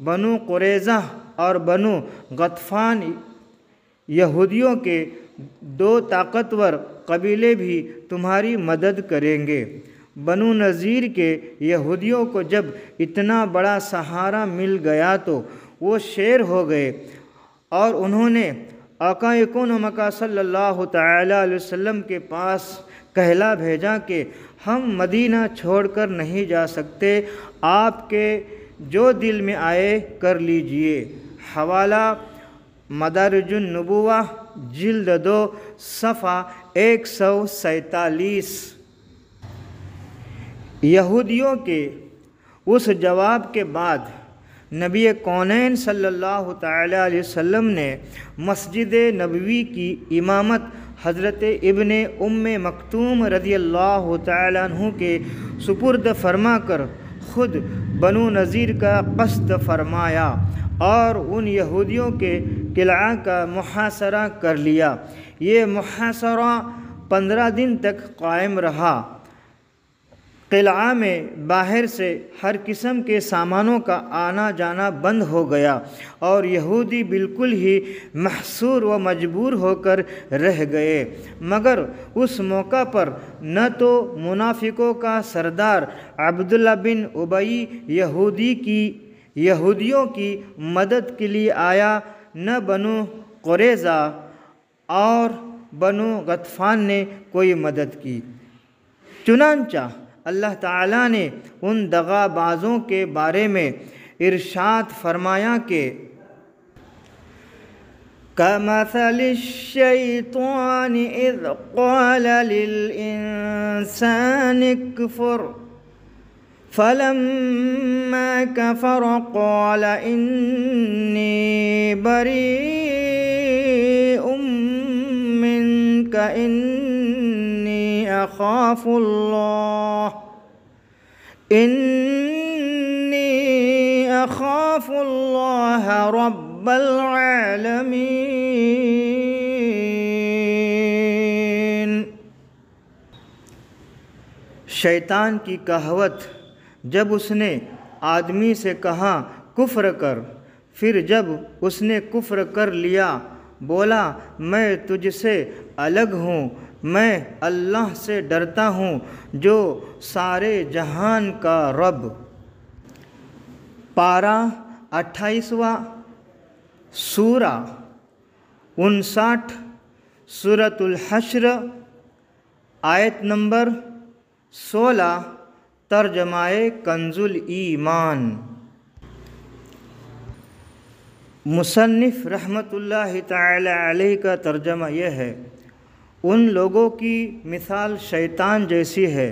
بنو قریظہ اور بنو غطفان یہودیوں کے 2 طاقتور قبیلے بھی تمہاری مدد کریں گے۔ بنو نذیر کے یہودیوں کو جب اتنا بڑا سہارا مل گیا تو وہ شیر ہو گئے اور انہوں نے آقا کون و مکان صلی اللہ تعالی علیہ وسلم کے پاس کہلا بھیجا کہ ہم مدینہ چھوڑ کر نہیں جا سکتے، آپ کے جو دل میں آئے کر لیجئے۔ حوالہ مدارج النبوہ جلد 2 صفحہ 147۔ یہودیوں کے اس جواب کے بعد نبی کونین صلی اللہ تعالی علیہ وسلم نے مسجد نبوی کی امامت حضرت ابن مکتوم رضی اللہ تعالی عنہ کے سپرد فرما کر خود بنو نذیر کا قصد فرمایا اور ان یہودیوں کے قلعہ کا محاصرہ کر لیا۔ یہ محاصرہ 15 دن تک قائم رہا۔ قلعہ میں باہر سے ہر قسم کے سامانوں کا آنا جانا بند ہو گیا اور یہودی بالکل ہی محصور و مجبور ہو کر رہ گئے، مگر اس موقع پر نہ تو منافقوں کا سردار عبداللہ بن ابی یہودیوں کی مدد کے لیے آیا، نہ بنو قریظہ اور بنو غطفان نے کوئی مدد کی۔ چنانچہ اللہ تعالیٰ نے ان دغا بازوں کے بارے میں ارشاد فرمایا کہ كَمَثَلِ الشَّيْطَانِ إِذْ قَالَ لِلْإِنسَانِ اكْفُرْ فَلَمَّا كَفَرَ قَالَ إِنِّي بَرِيءٌ مِّنكَ إِنِّي أَخَافُ اللَّهَ رَبَّ الْعَالَمِينَ۔ شیطان کی کہوت جب اس نے آدمی سے کہا کفر کر، پھر جب اس نے کفر کر لیا بولا میں تجھ سے الگ ہوں، میں اللہ سے ڈرتا ہوں جو سارے جہان کا رب۔ پارہ 28واں، سورہ 59، سورۃ الحشر، آیت نمبر 16، ترجمہ کنز الایمان۔ مصنف رحمۃ اللہ تعالی علیہ کا ترجمہ یہ ہے، ان لوگوں کی مثال شیطان جیسی ہے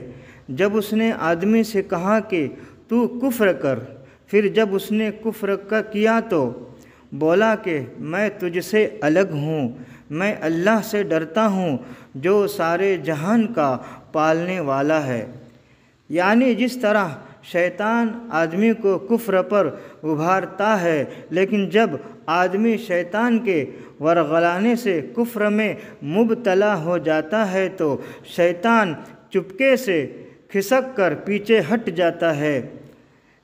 جب اس نے آدمی سے کہا کہ تو کفر کر، پھر جب اس نے کفر کیا تو بولا کہ میں تجھ سے الگ ہوں، میں اللہ سے ڈرتا ہوں جو سارے جہان کا پالنے والا ہے۔ یعنی جس طرح شیطان آدمی کو کفر پر ابھارتا ہے، لیکن جب آدمی شیطان کے ورغلانے سے کفر میں مبتلا ہو جاتا ہے تو شیطان چپکے سے کھسک کر پیچھے ہٹ جاتا ہے۔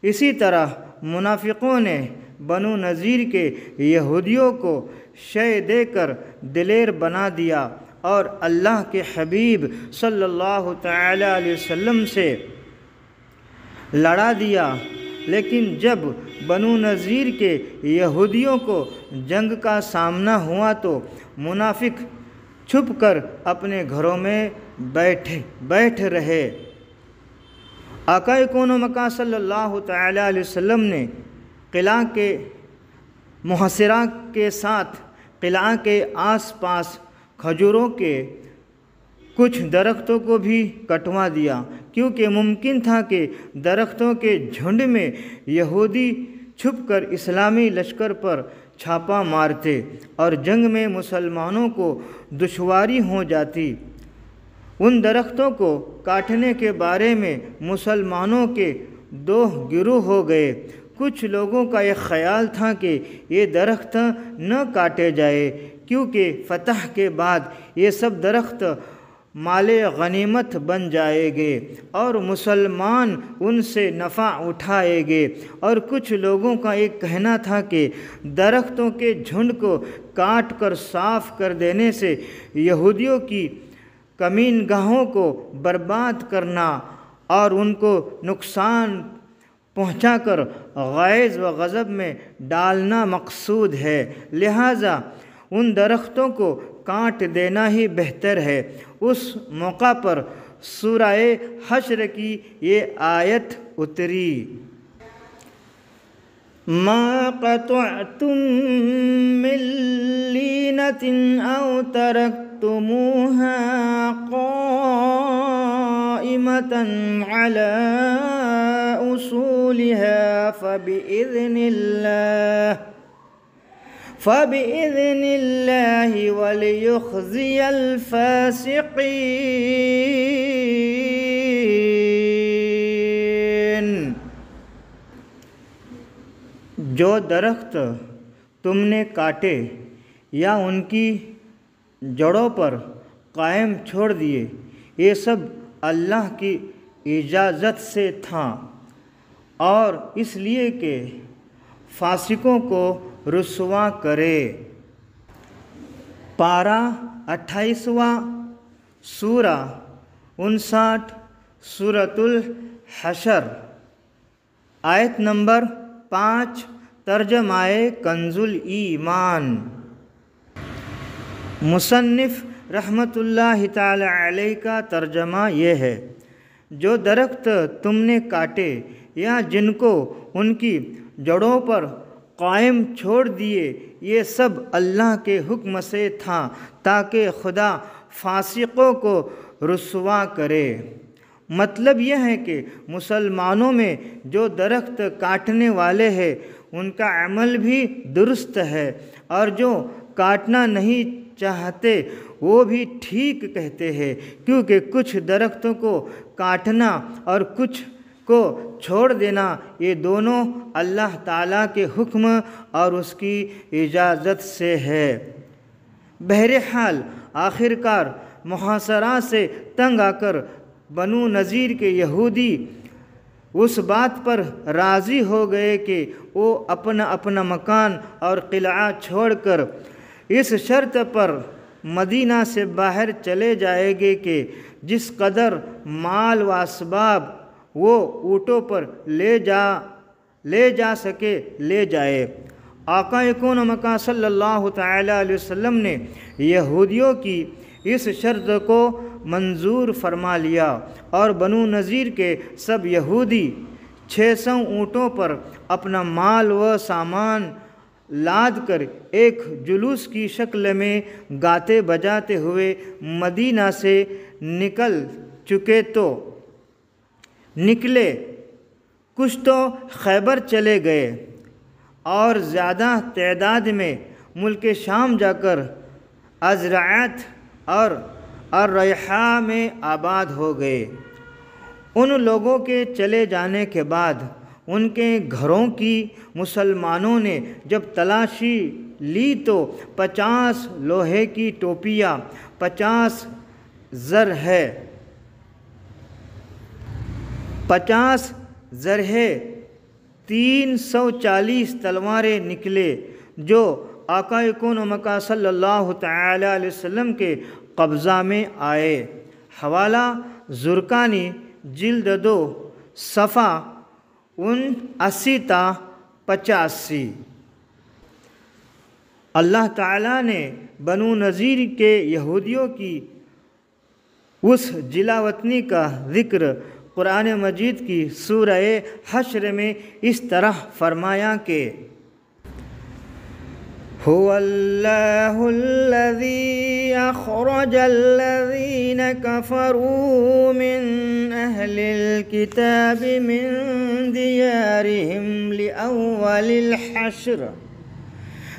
اسی طرح منافقوں نے بنو نذیر کے یہودیوں کو شے دے کر دلیر بنا دیا اور اللہ کے حبیب صلی اللہ تعالی علیہ وسلم سے لڑا دیا، لیکن جب بنو نذیر کے یہودیوں کو جنگ کا سامنا ہوا تو منافق چھپ کر اپنے گھروں میں بیٹھ رہے۔ آقا کون و مکان صلی اللہ تعالی علیہ وسلم نے قلعہ کے محاصرہ کے ساتھ قلعہ کے آس پاس کھجوروں کے کچھ درختوں کو بھی کٹوا دیا، کیونکہ ممکن تھا کہ درختوں کے جھنڈ میں یہودی چھپ کر اسلامی لشکر پر چھاپا مارتے اور جنگ میں مسلمانوں کو دشواری ہو جاتی۔ ان درختوں کو کاٹنے کے بارے میں مسلمانوں کے دو گروہ ہو گئے۔ کچھ لوگوں کا یہ خیال تھا کہ یہ درخت نہ کاٹے جائے، کیونکہ فتح کے بعد یہ سب درخت مال غنیمت بن جائیں گے اور مسلمان ان سے نفع اٹھائیں گے، اور کچھ لوگوں کا ایک کہنا تھا کہ درختوں کے جھنڈ کو کاٹ کر صاف کر دینے سے یہودیوں کی کمین گاہوں کو برباد کرنا اور ان کو نقصان پہنچا کر غیظ و غضب میں ڈالنا مقصود ہے، لہٰذا ان درختوں کو کاٹ دینا ہی بہتر ہے۔ اس موقع پر سورہ حشر کی یہ آیت اتری، ما قطعتم من لینۃ او ترکتموها قائمۃ علی اصولها فبإذن اللہ وليخزي الفاسقین۔ جو درخت تم نے کاٹے یا ان کی جڑوں پر قائم چھوڑ دیے، یہ سب اللہ کی اجازت سے تھا اور اس لیے کہ فاسقوں کو رسوا کرے۔ پارہ 28واں، سورہ 59، سورۃ الحشر، آیت نمبر 5، ترجمہ کنز الایمان۔ مصنف رحمۃ اللہ تعالی علیہ کا ترجمہ یہ ہے، جو درخت تم نے کاٹے یا جن کو ان کی جڑوں پر قائم چھوڑ دیے، یہ سب اللہ کے حکم سے تھا تاکہ خدا فاسقوں کو رسوا کرے۔ مطلب یہ ہے کہ مسلمانوں میں جو درخت کاٹنے والے ہیں ان کا عمل بھی درست ہے، اور جو کاٹنا نہیں چاہتے وہ بھی ٹھیک کہتے ہیں، کیونکہ کچھ درختوں کو کاٹنا اور کچھ کو چھوڑ دینا یہ دونوں اللہ تعالیٰ کے حکم اور اس کی اجازت سے ہے۔ بہرحال آخرکار محاصرہ سے تنگ آ کر بنو نذیر کے یہودی اس بات پر راضی ہو گئے کہ وہ اپنا اپنا مکان اور قلعہ چھوڑ کر اس شرط پر مدینہ سے باہر چلے جائیں گے کہ جس قدر مال و اسباب وہ اونٹوں پر لے جا سکے لے جائے۔ آقا کون و مکان صلی اللہ تعالی علیہ وسلم نے یہودیوں کی اس شرط کو منظور فرما لیا اور بنو نذیر کے سب یہودی 600 اونٹوں پر اپنا مال و سامان لاد کر ایک جلوس کی شکل میں گاتے بجاتے ہوئے مدینہ سے نکل چکے تو نکلے، کچھ تو خیبر چلے گئے اور زیادہ تعداد میں ملک شام جا کر ازرعت اور الریحہ میں آباد ہو گئے۔ ان لوگوں کے چلے جانے کے بعد ان کے گھروں کی مسلمانوں نے جب تلاشی لی تو 50 لوہے کی ٹوپیاں، 50 زرہے، 340 تلواریں نکلے جو آقا کون و مکہ صلی اللہ تعالی علیہ وسلم کے قبضہ میں آئے۔ حوالہ زرقانی جلد 2 صفحہ 79 تا 85۔ اللہ تعالیٰ نے بنو نذیر کے یہودیوں کی اس جلاوطنی کا ذکر قرآن مجید کی سورہ حشر میں اس طرح فرمایا کہ هو الله الذي أخرج الذين كفروا من أهل الكتاب من ديارهم لأول الحشر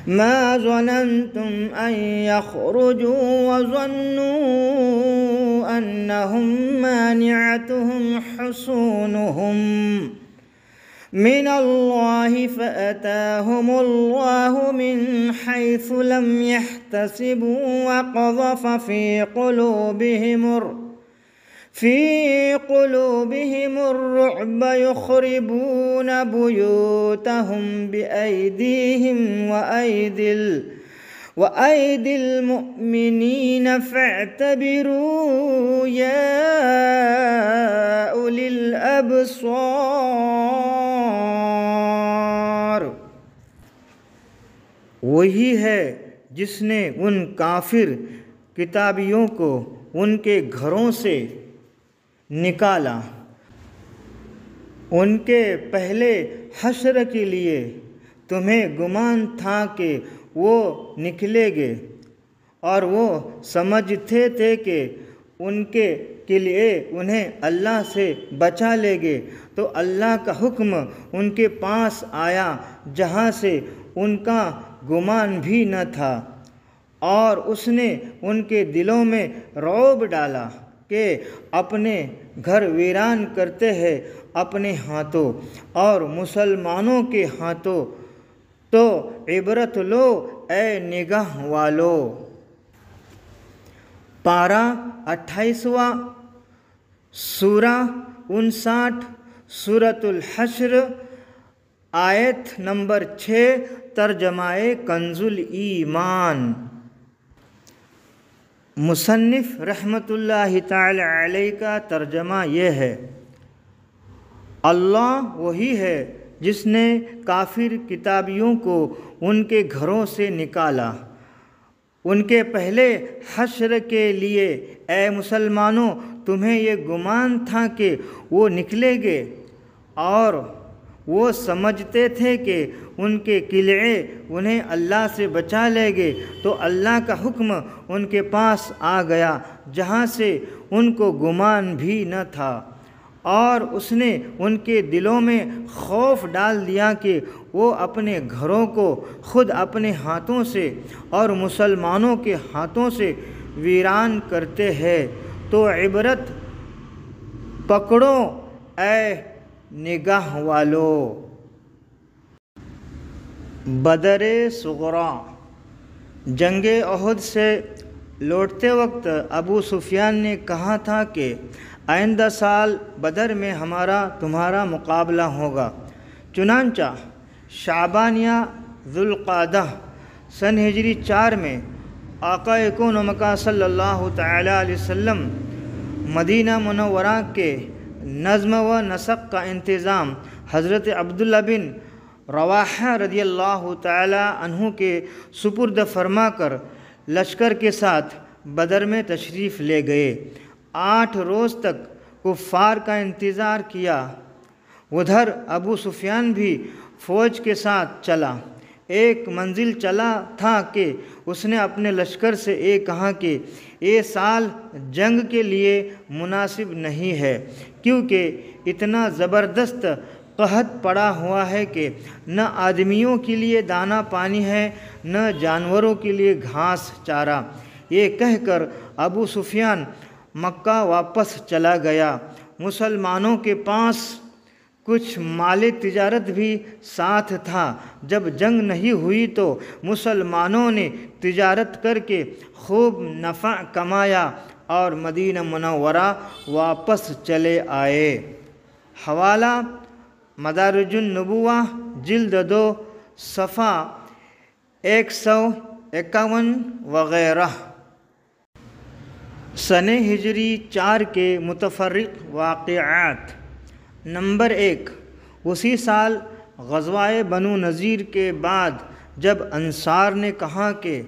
ما ظننتم أن يخرجوا وظنوا أنهم مانعتهم حصونهم من الله فأتاهم الله من حيث لم يحتسبوا وقذف في قلوبهم الرعب يخربون بيوتهم بأيديهم وأيدي المؤمنين فاعتبروا يا أولي الأبصار۔ وہی ہے جس نے ان کافر کتابیوں کو ان کے گھروں سے نکالا، ان کے پہلے حشر کے لیے تمہیں گمان تھا کہ وہ نکلیں گے اور وہ سمجھتے تھے کہ ان کے لیے انہیں اللہ سے بچا لیں گے، تو اللہ کا حکم ان کے پاس آیا جہاں سے ان کا گمان بھی نہ تھا، اور اس نے ان کے دلوں میں رعب ڈالا کہ اپنے گھر ویران کرتے ہیں اپنے ہاتھوں اور مسلمانوں کے ہاتھوں، تو عبرت لو اے نگاہ والو۔ پارہ 28واں، سورہ 59، سورۃ الحشر، آیت نمبر 6، ترجمہ کنز الایمان۔ مصنف رحمۃ اللہ تعالی علیہ کا ترجمہ یہ ہے: اللہ وہی ہے جس نے کافر کتابیوں کو ان کے گھروں سے نکالا، ان کے پہلے حشر کے لیے۔ اے مسلمانوں، تمہیں یہ گمان تھا کہ وہ نکلیں گے، اور وہ سمجھتے تھے کہ ان کے قلعے انہیں اللہ سے بچا لیں گے، تو اللہ کا حکم ان کے پاس آ گیا جہاں سے ان کو گمان بھی نہ تھا، اور اس نے ان کے دلوں میں خوف ڈال دیا کہ وہ اپنے گھروں کو خود اپنے ہاتھوں سے اور مسلمانوں کے ہاتھوں سے ویران کرتے ہیں۔ تو عبرت پکڑو اے نگاہ والو۔ بدر صغریٰ۔ جنگ احد سے لوٹتے وقت ابو سفیان نے کہا تھا کہ آئندہ سال بدر میں ہمارا تمہارا مقابلہ ہوگا۔ چنانچہ شعبان یا ذوالقعدہ سن ہجری 4 میں آقا کون و مکہ صلی اللہ تعالی علیہ وسلم مدینہ منورہ کے نظم و نسق کا انتظام حضرت عبداللہ بن رواحہ رضی اللہ تعالی عنہ کے سپرد فرما کر لشکر کے ساتھ بدر میں تشریف لے گئے۔ 8 روز تک کفار کا انتظار کیا۔ ادھر ابو سفیان بھی فوج کے ساتھ چلا۔ ایک منزل چلا تھا کہ اس نے اپنے لشکر سے یہ کہا کہ یہ سال جنگ کے لیے مناسب نہیں ہے، کیونکہ اتنا زبردست قحط پڑا ہوا ہے کہ نہ آدمیوں کے لیے دانہ پانی ہے نہ جانوروں کے لیے گھاس چارہ۔ یہ کہہ کر ابو سفیان مکہ واپس چلا گیا۔ مسلمانوں کے پاس کچھ مال تجارت بھی ساتھ تھا۔ جب جنگ نہیں ہوئی تو مسلمانوں نے تجارت کر کے خوب نفع کمایا اور مدینہ منورہ واپس چلے آئے۔ حوالہ مدارج النبوہ جلد 2 صفحہ 151 وغیرہ۔ سن ہجری 4 کے متفرق واقعات۔ نمبر 1، اسی سال غزوہ بنو نذیر کے بعد جب انصار نے کہا کہ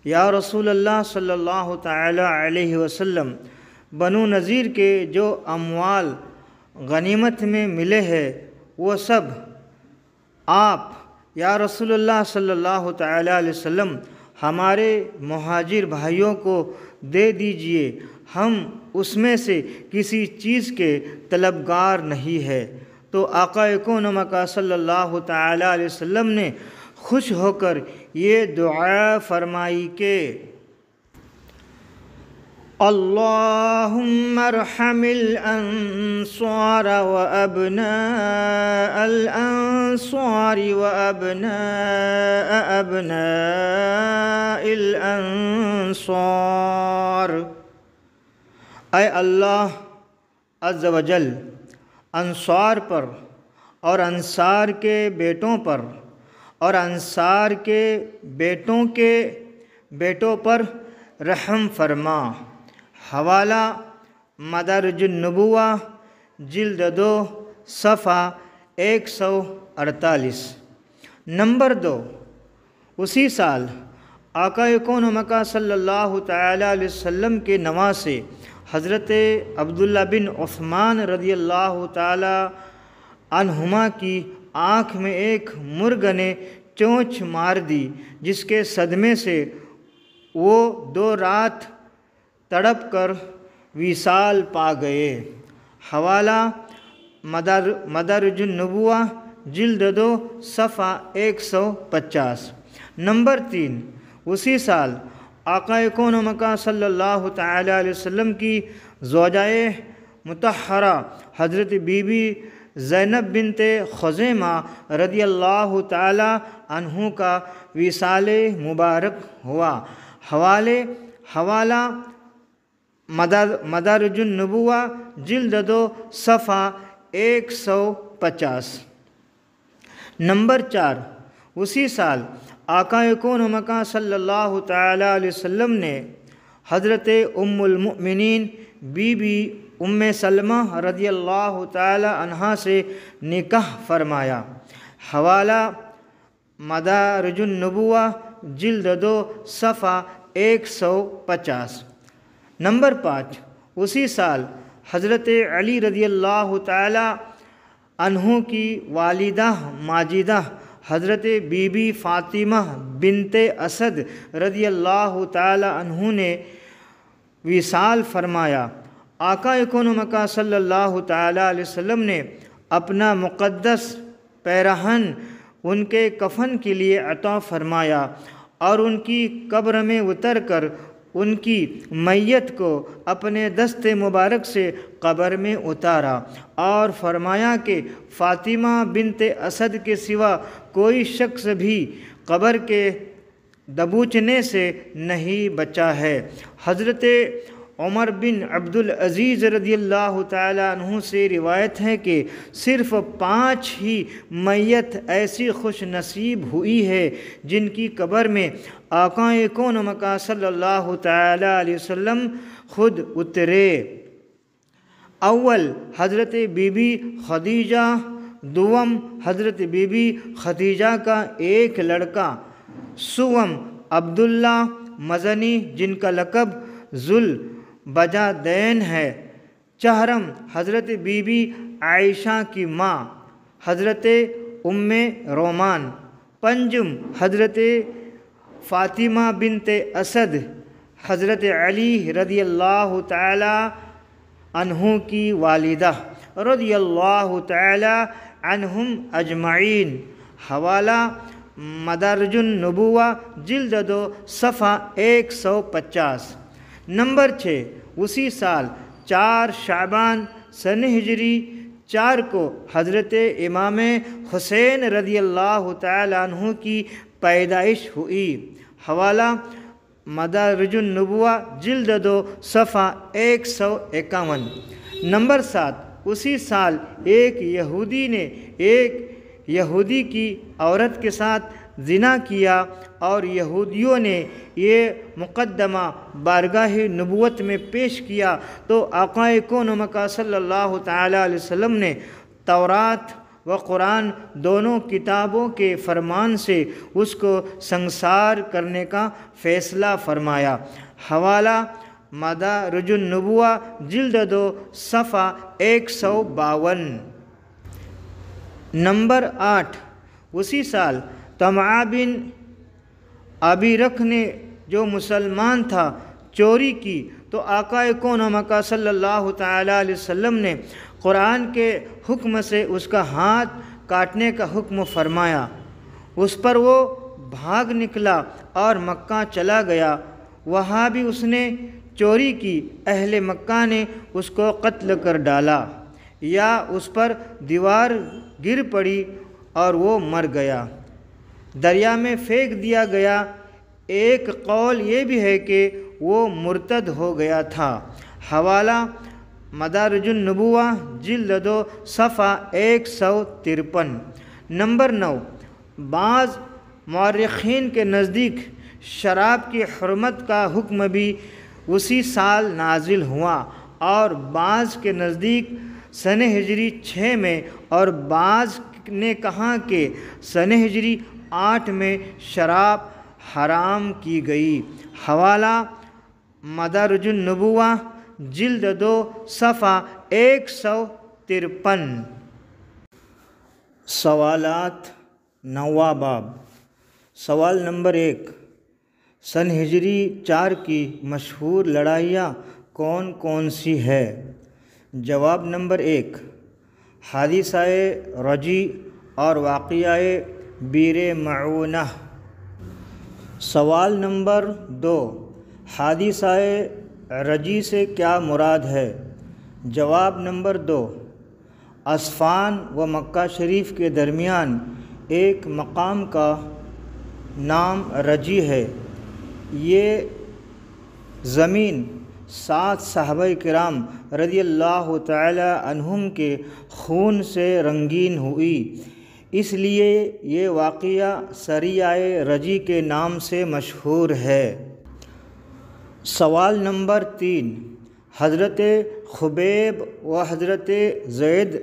یا رسول اللہ صلی اللہ تعالی علیہ وسلم، بنو نذیر کے جو اموال غنیمت میں ملے ہیں وہ سب آپ یا رسول اللہ صلی اللہ تعالی علیہ وسلم ہمارے مہاجر بھائیوں کو دے دیجئے، ہم اس میں سے کسی چیز کے طلبگار نہیں ہے۔ تو آقا کون مکہ صلی اللہ تعالی علیہ وسلم نے خوش ہو کر یہ دعا فرمائی کہ اللہم ارحم الانصار وابناء الانصار وابناء ابناء الانصار۔ اے اللہ عز و جل، انصار پر اور انصار کے بیٹوں پر اور انصار کے بیٹوں پر رحم فرما۔ حوالہ مدارج النبوہ جلد 2 صفحہ 148۔ نمبر 2، اسی سال آقا کون مکہ صلی اللہ تعالی علیہ وسلم کے نواسے حضرت عبداللہ بن عثمان رضی اللہ تعالی عنہما کی آنکھ میں ایک مرغ نے چونچ مار دی، جس کے صدمے سے وہ 2 رات تڑپ کر وصال پا گئے۔ حوالہ مدارج النبوہ جلد 2 صفحہ 150۔ نمبر 3، اسی سال آقا کون مکہ صلی اللہ تعالی علیہ وسلم کی زوجہ مطہرہ حضرت بی بی زینب بنت خزیمہ رضی اللہ تعالی عنہ کا وصال مبارک ہوا۔ حوالہ مدارج النبوہ جلد 2 صفحہ 150۔ نمبر 4، اسی سال آقا کون مکہ صلی اللہ تعالی علیہ وسلم نے حضرت ام المؤمنین بی بی ام سلمہ رضی اللہ تعالی عنہا سے نکاح فرمایا۔ حوالہ مدارج النبوہ جلد 2 صفحہ 150۔ نمبر 5، اسی سال حضرت علی رضی اللہ تعالی عنہ کی والدہ ماجدہ حضرت بی بی فاطمہ بنت اسد رضی اللہ تعالی عنہ نے وصال فرمایا۔ آقا کون مکہ صلی اللہ تعالی علیہ وسلم نے اپنا مقدس پیرہن ان کے کفن کے لیے عطا فرمایا اور ان کی قبر میں اتر کر ان کی میت کو اپنے دست مبارک سے قبر میں اتارا اور فرمایا کہ فاطمہ بنت اسد کے سوا کوئی شخص بھی قبر کے دبوچنے سے نہیں بچا ہے۔ حضرت عمر بن عبدالعزیز رضی اللہ تعالی عنہ سے روایت ہے کہ صرف 5 ہی میت ایسی خوش نصیب ہوئی ہے جن کی قبر میں آقا کون مکہ صلی اللہ تعالی علیہ وسلم خود اترے۔ اول حضرت بی بی خدیجہ، دوم حضرت بی بی خدیجہ کا ایک لڑکا، سوم عبداللہ مزنی جن کا لقب ذوالبجادین ہے، چہرم حضرت بی بی عائشہ کی ماں حضرت ام رومان، پنجم حضرت فاطمہ بنت اسد حضرت علی رضی اللہ تعالی عنہ کی والدہ رضی اللہ تعالی عنہم اجمعین۔ حوالہ مدارج النبوہ جلد 2 صفحہ 150۔ نمبر 6، اسی سال 4 شعبان سن ہجری 4 کو حضرت امام حسین رضی اللہ تعالی عنہ کی پیدائش ہوئی۔ حوالہ مدارج النبوہ جلد 2 صفحہ 151۔ نمبر 7، اسی سال ایک یہودی نے ایک یہودی کی عورت کے ساتھ زنا کیا اور یہودیوں نے یہ مقدمہ بارگاہ نبوت میں پیش کیا تو آقا کون و مکہ صلی اللہ تعالی علیہ وسلم نے تورات و قرآن دونوں کتابوں کے فرمان سے اس کو سنسار کرنے کا فیصلہ فرمایا۔ حوالہ مدارج النبوہ جلد 2 صفحہ 152۔ نمبر 8، اسی سال طمع بن ابیرک نے جو مسلمان تھا چوری کی تو آقا کون و مکہ صلی اللہ تعالی علیہ وسلم نے قرآن کے حکم سے اس کا ہاتھ کاٹنے کا حکم فرمایا۔ اس پر وہ بھاگ نکلا اور مکہ چلا گیا۔ وہاں بھی اس نے چوری کی، اہل مکہ نے اس کو قتل کر ڈالا یا اس پر دیوار گر پڑی اور وہ مر گیا، دریا میں پھینک دیا گیا۔ ایک قول یہ بھی ہے کہ وہ مرتد ہو گیا تھا۔ حوالہ مدارج النبوہ جلد 2 صفحہ 153۔ نمبر 9، بعض مورخین کے نزدیک شراب کی حرمت کا حکم بھی اسی سال نازل ہوا، اور بعض کے نزدیک سن ہجری 6 میں، اور بعض نے کہا کہ سن ہجری 8 میں شراب حرام کی گئی۔ حوالہ مدارج النبوہ جلد 2 صفحہ 153۔ سوالات نواں باب۔ سوال نمبر 1، سن ہجری 4 کی مشہور لڑائیاں کون کون سی ہے؟ جواب نمبر 1، حادثہ رجی اور واقعہ بیر معونہ۔ سوال نمبر 2، حادثہ رجی سے کیا مراد ہے؟ جواب نمبر 2، عصفان و مکہ شریف کے درمیان ایک مقام کا نام رجی ہے۔ یہ زمین 7 صحابہ کرام رضی اللہ تعالی عنہم کے خون سے رنگین ہوئی، اس لیے یہ واقعہ سریہ رجی کے نام سے مشہور ہے۔ سوال نمبر 3، حضرت خبیب و حضرت زید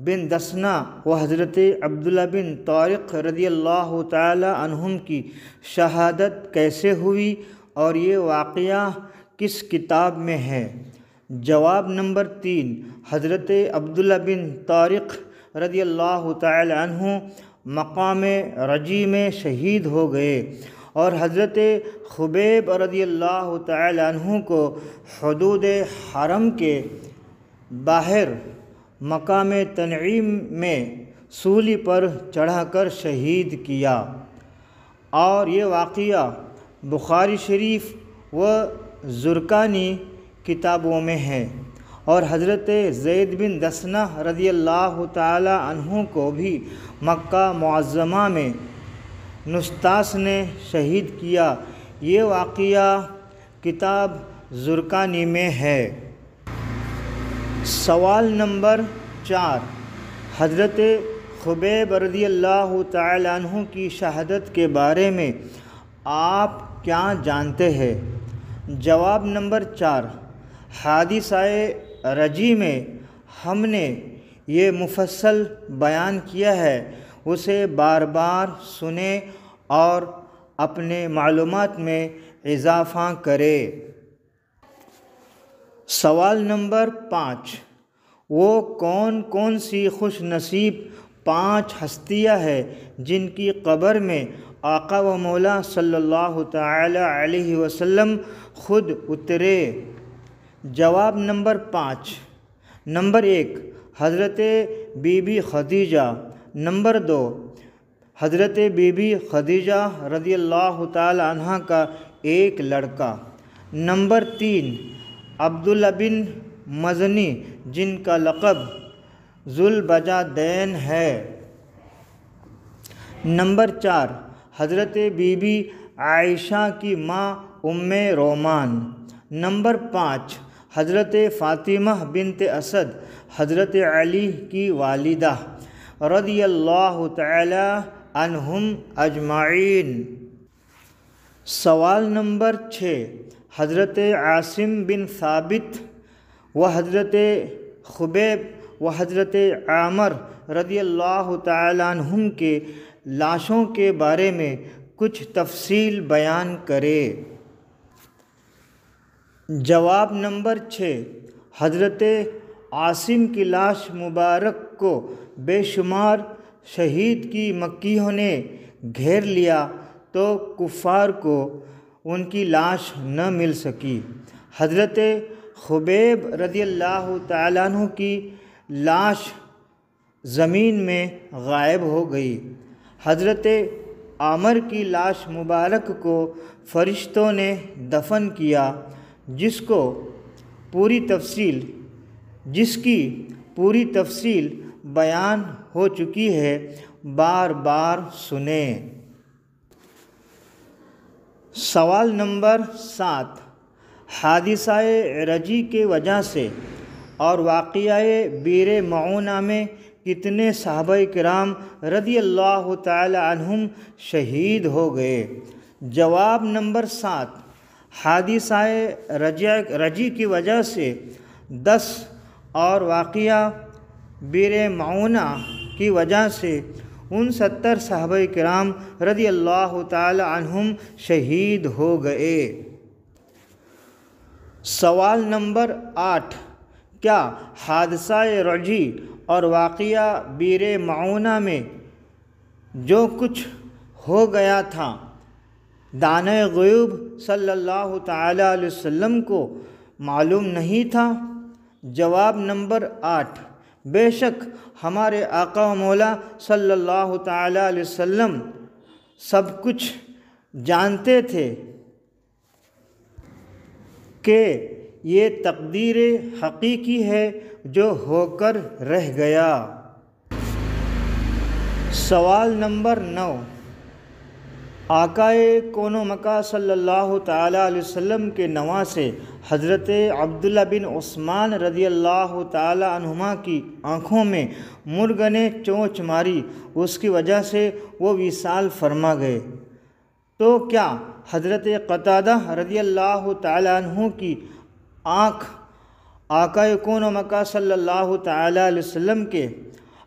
بن دسنہ و حضرت عبداللہ بن طارق رضی اللہ تعالی عنہم کی شہادت کیسے ہوئی اور یہ واقعہ کس کتاب میں ہے؟ جواب نمبر 3، حضرت عبداللہ بن طارق رضی اللہ تعالی عنہ مقام رجی میں شہید ہو گئے، اور حضرت خبیب رضی اللہ تعالی عنہ کو حدود حرم کے باہر مقام تنعیم میں سولی پر چڑھا کر شہید کیا، اور یہ واقعہ بخاری شریف و زرقانی کتابوں میں ہے۔ اور حضرت زید بن دسنہ رضی اللہ تعالی عنہ کو بھی مکہ معظمہ میں نستاس نے شہید کیا، یہ واقعہ کتاب زرقانی میں ہے۔ سوال نمبر 4، حضرت خبیب رضی اللہ تعالی عنہ کی شہادت کے بارے میں آپ کیا جانتے ہیں؟ جواب نمبر 4، حادثہ رجی میں ہم نے یہ مفصل بیان کیا ہے، اسے بار بار سنیں اور اپنے معلومات میں اضافہ کریں۔ سوال نمبر 5، وہ کون کون سی خوش نصیب 5 ہستیاں ہیں جن کی قبر میں آقا و مولا صلی اللہ تعالی علیہ وسلم خود اترے؟ جواب نمبر 5۔ نمبر 1 حضرت بی بی خدیجہ، نمبر 2 حضرت بی بی خدیجہ رضی اللہ تعالی عنہ کا ایک لڑکا، نمبر 3 عبداللہ بن مزنی جن کا لقب ذوالبجادین ہے، نمبر 4 حضرت بی بی عائشہ کی ماں ام رومان، نمبر 5 حضرت فاطمہ بنت اسد حضرت علی کی والدہ رضی اللہ تعالی عنہم اجمعین۔ سوال نمبر 6 حضرت عاصم بن ثابت و حضرت خبیب و حضرت عامر رضی اللہ تعالی عنہم کے لاشوں کے بارے میں کچھ تفصیل بیان کرے۔ جواب نمبر 6 حضرت عاصم کی لاش مبارک کو بے شمار شہید کی مکیوں نے گھیر لیا تو کفار کو ان کی لاش نہ مل سکی۔ حضرت خبیب رضی اللہ تعالیٰ عنہ کی لاش زمین میں غائب ہو گئی۔ حضرت عامر کی لاش مبارک کو فرشتوں نے دفن کیا، جس کی پوری تفصیل بیان ہو چکی ہے، بار بار سنیں۔ سوال نمبر 7 حادثہ رجی کے وجہ سے اور واقعہ بئر معونہ میں کتنے صحابہ کرام رضی اللہ تعالی عنہم شہید ہو گئے؟ جواب نمبر 7 حادثہ رجی کی وجہ سے 10 اور واقعہ بئر معونہ کی وجہ سے 69 صحابہ کرام رضی اللہ تعالی عنہم شہید ہو گئے۔ سوال نمبر 8 کیا حادثہ رجی اور واقعہ بئر معونہ میں جو کچھ ہو گیا تھا دانۂ غیوب صلی اللہ تعالی علیہ وسلم کو معلوم نہیں تھا؟ جواب نمبر 8 بے شک ہمارے آقا و مولا صلی اللہ تعالی علیہ وسلم سب کچھ جانتے تھے کہ یہ تقدیر حقیقی ہے جو ہو کر رہ گیا۔ سوال نمبر 9 آقائے کون و مکان صلی اللہ تعالی علیہ وسلم کے نواسے حضرت عبداللہ بن عثمان رضی اللہ تعالی عنہما کی آنکھوں میں مرغ نے چونچ ماری، اس کی وجہ سے وہ وصال فرما گئے، تو کیا حضرت قتادہ رضی اللہ تعالی عنہ کی آنکھ آقائے کون و مکان صلی اللہ تعالی علیہ وسلم کے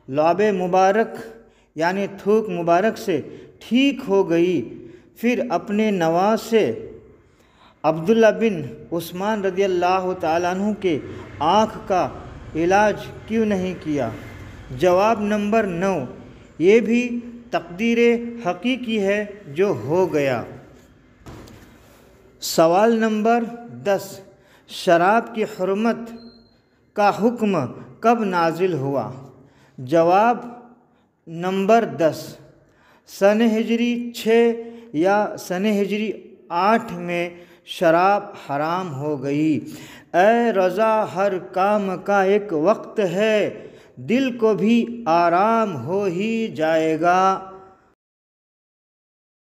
لعاب مبارک یعنی تھوک مبارک سے ٹھیک ہو گئی، پھر اپنے نواسے عبداللہ بن عثمان رضی اللہ تعالیٰ عنہ کے آنکھ کا علاج کیوں نہیں کیا؟ جواب نمبر 9 یہ بھی تقدیر حقیقی ہے جو ہو گیا۔ سوال نمبر 10 شراب کی حرمت کا حکم کب نازل ہوا؟ جواب نمبر 10 سن ہجری 6 یا سن ہجری 8 میں شراب حرام ہو گئی۔ اے رضا ہر کام کا ایک وقت ہے، دل کو بھی آرام ہو ہی جائے گا۔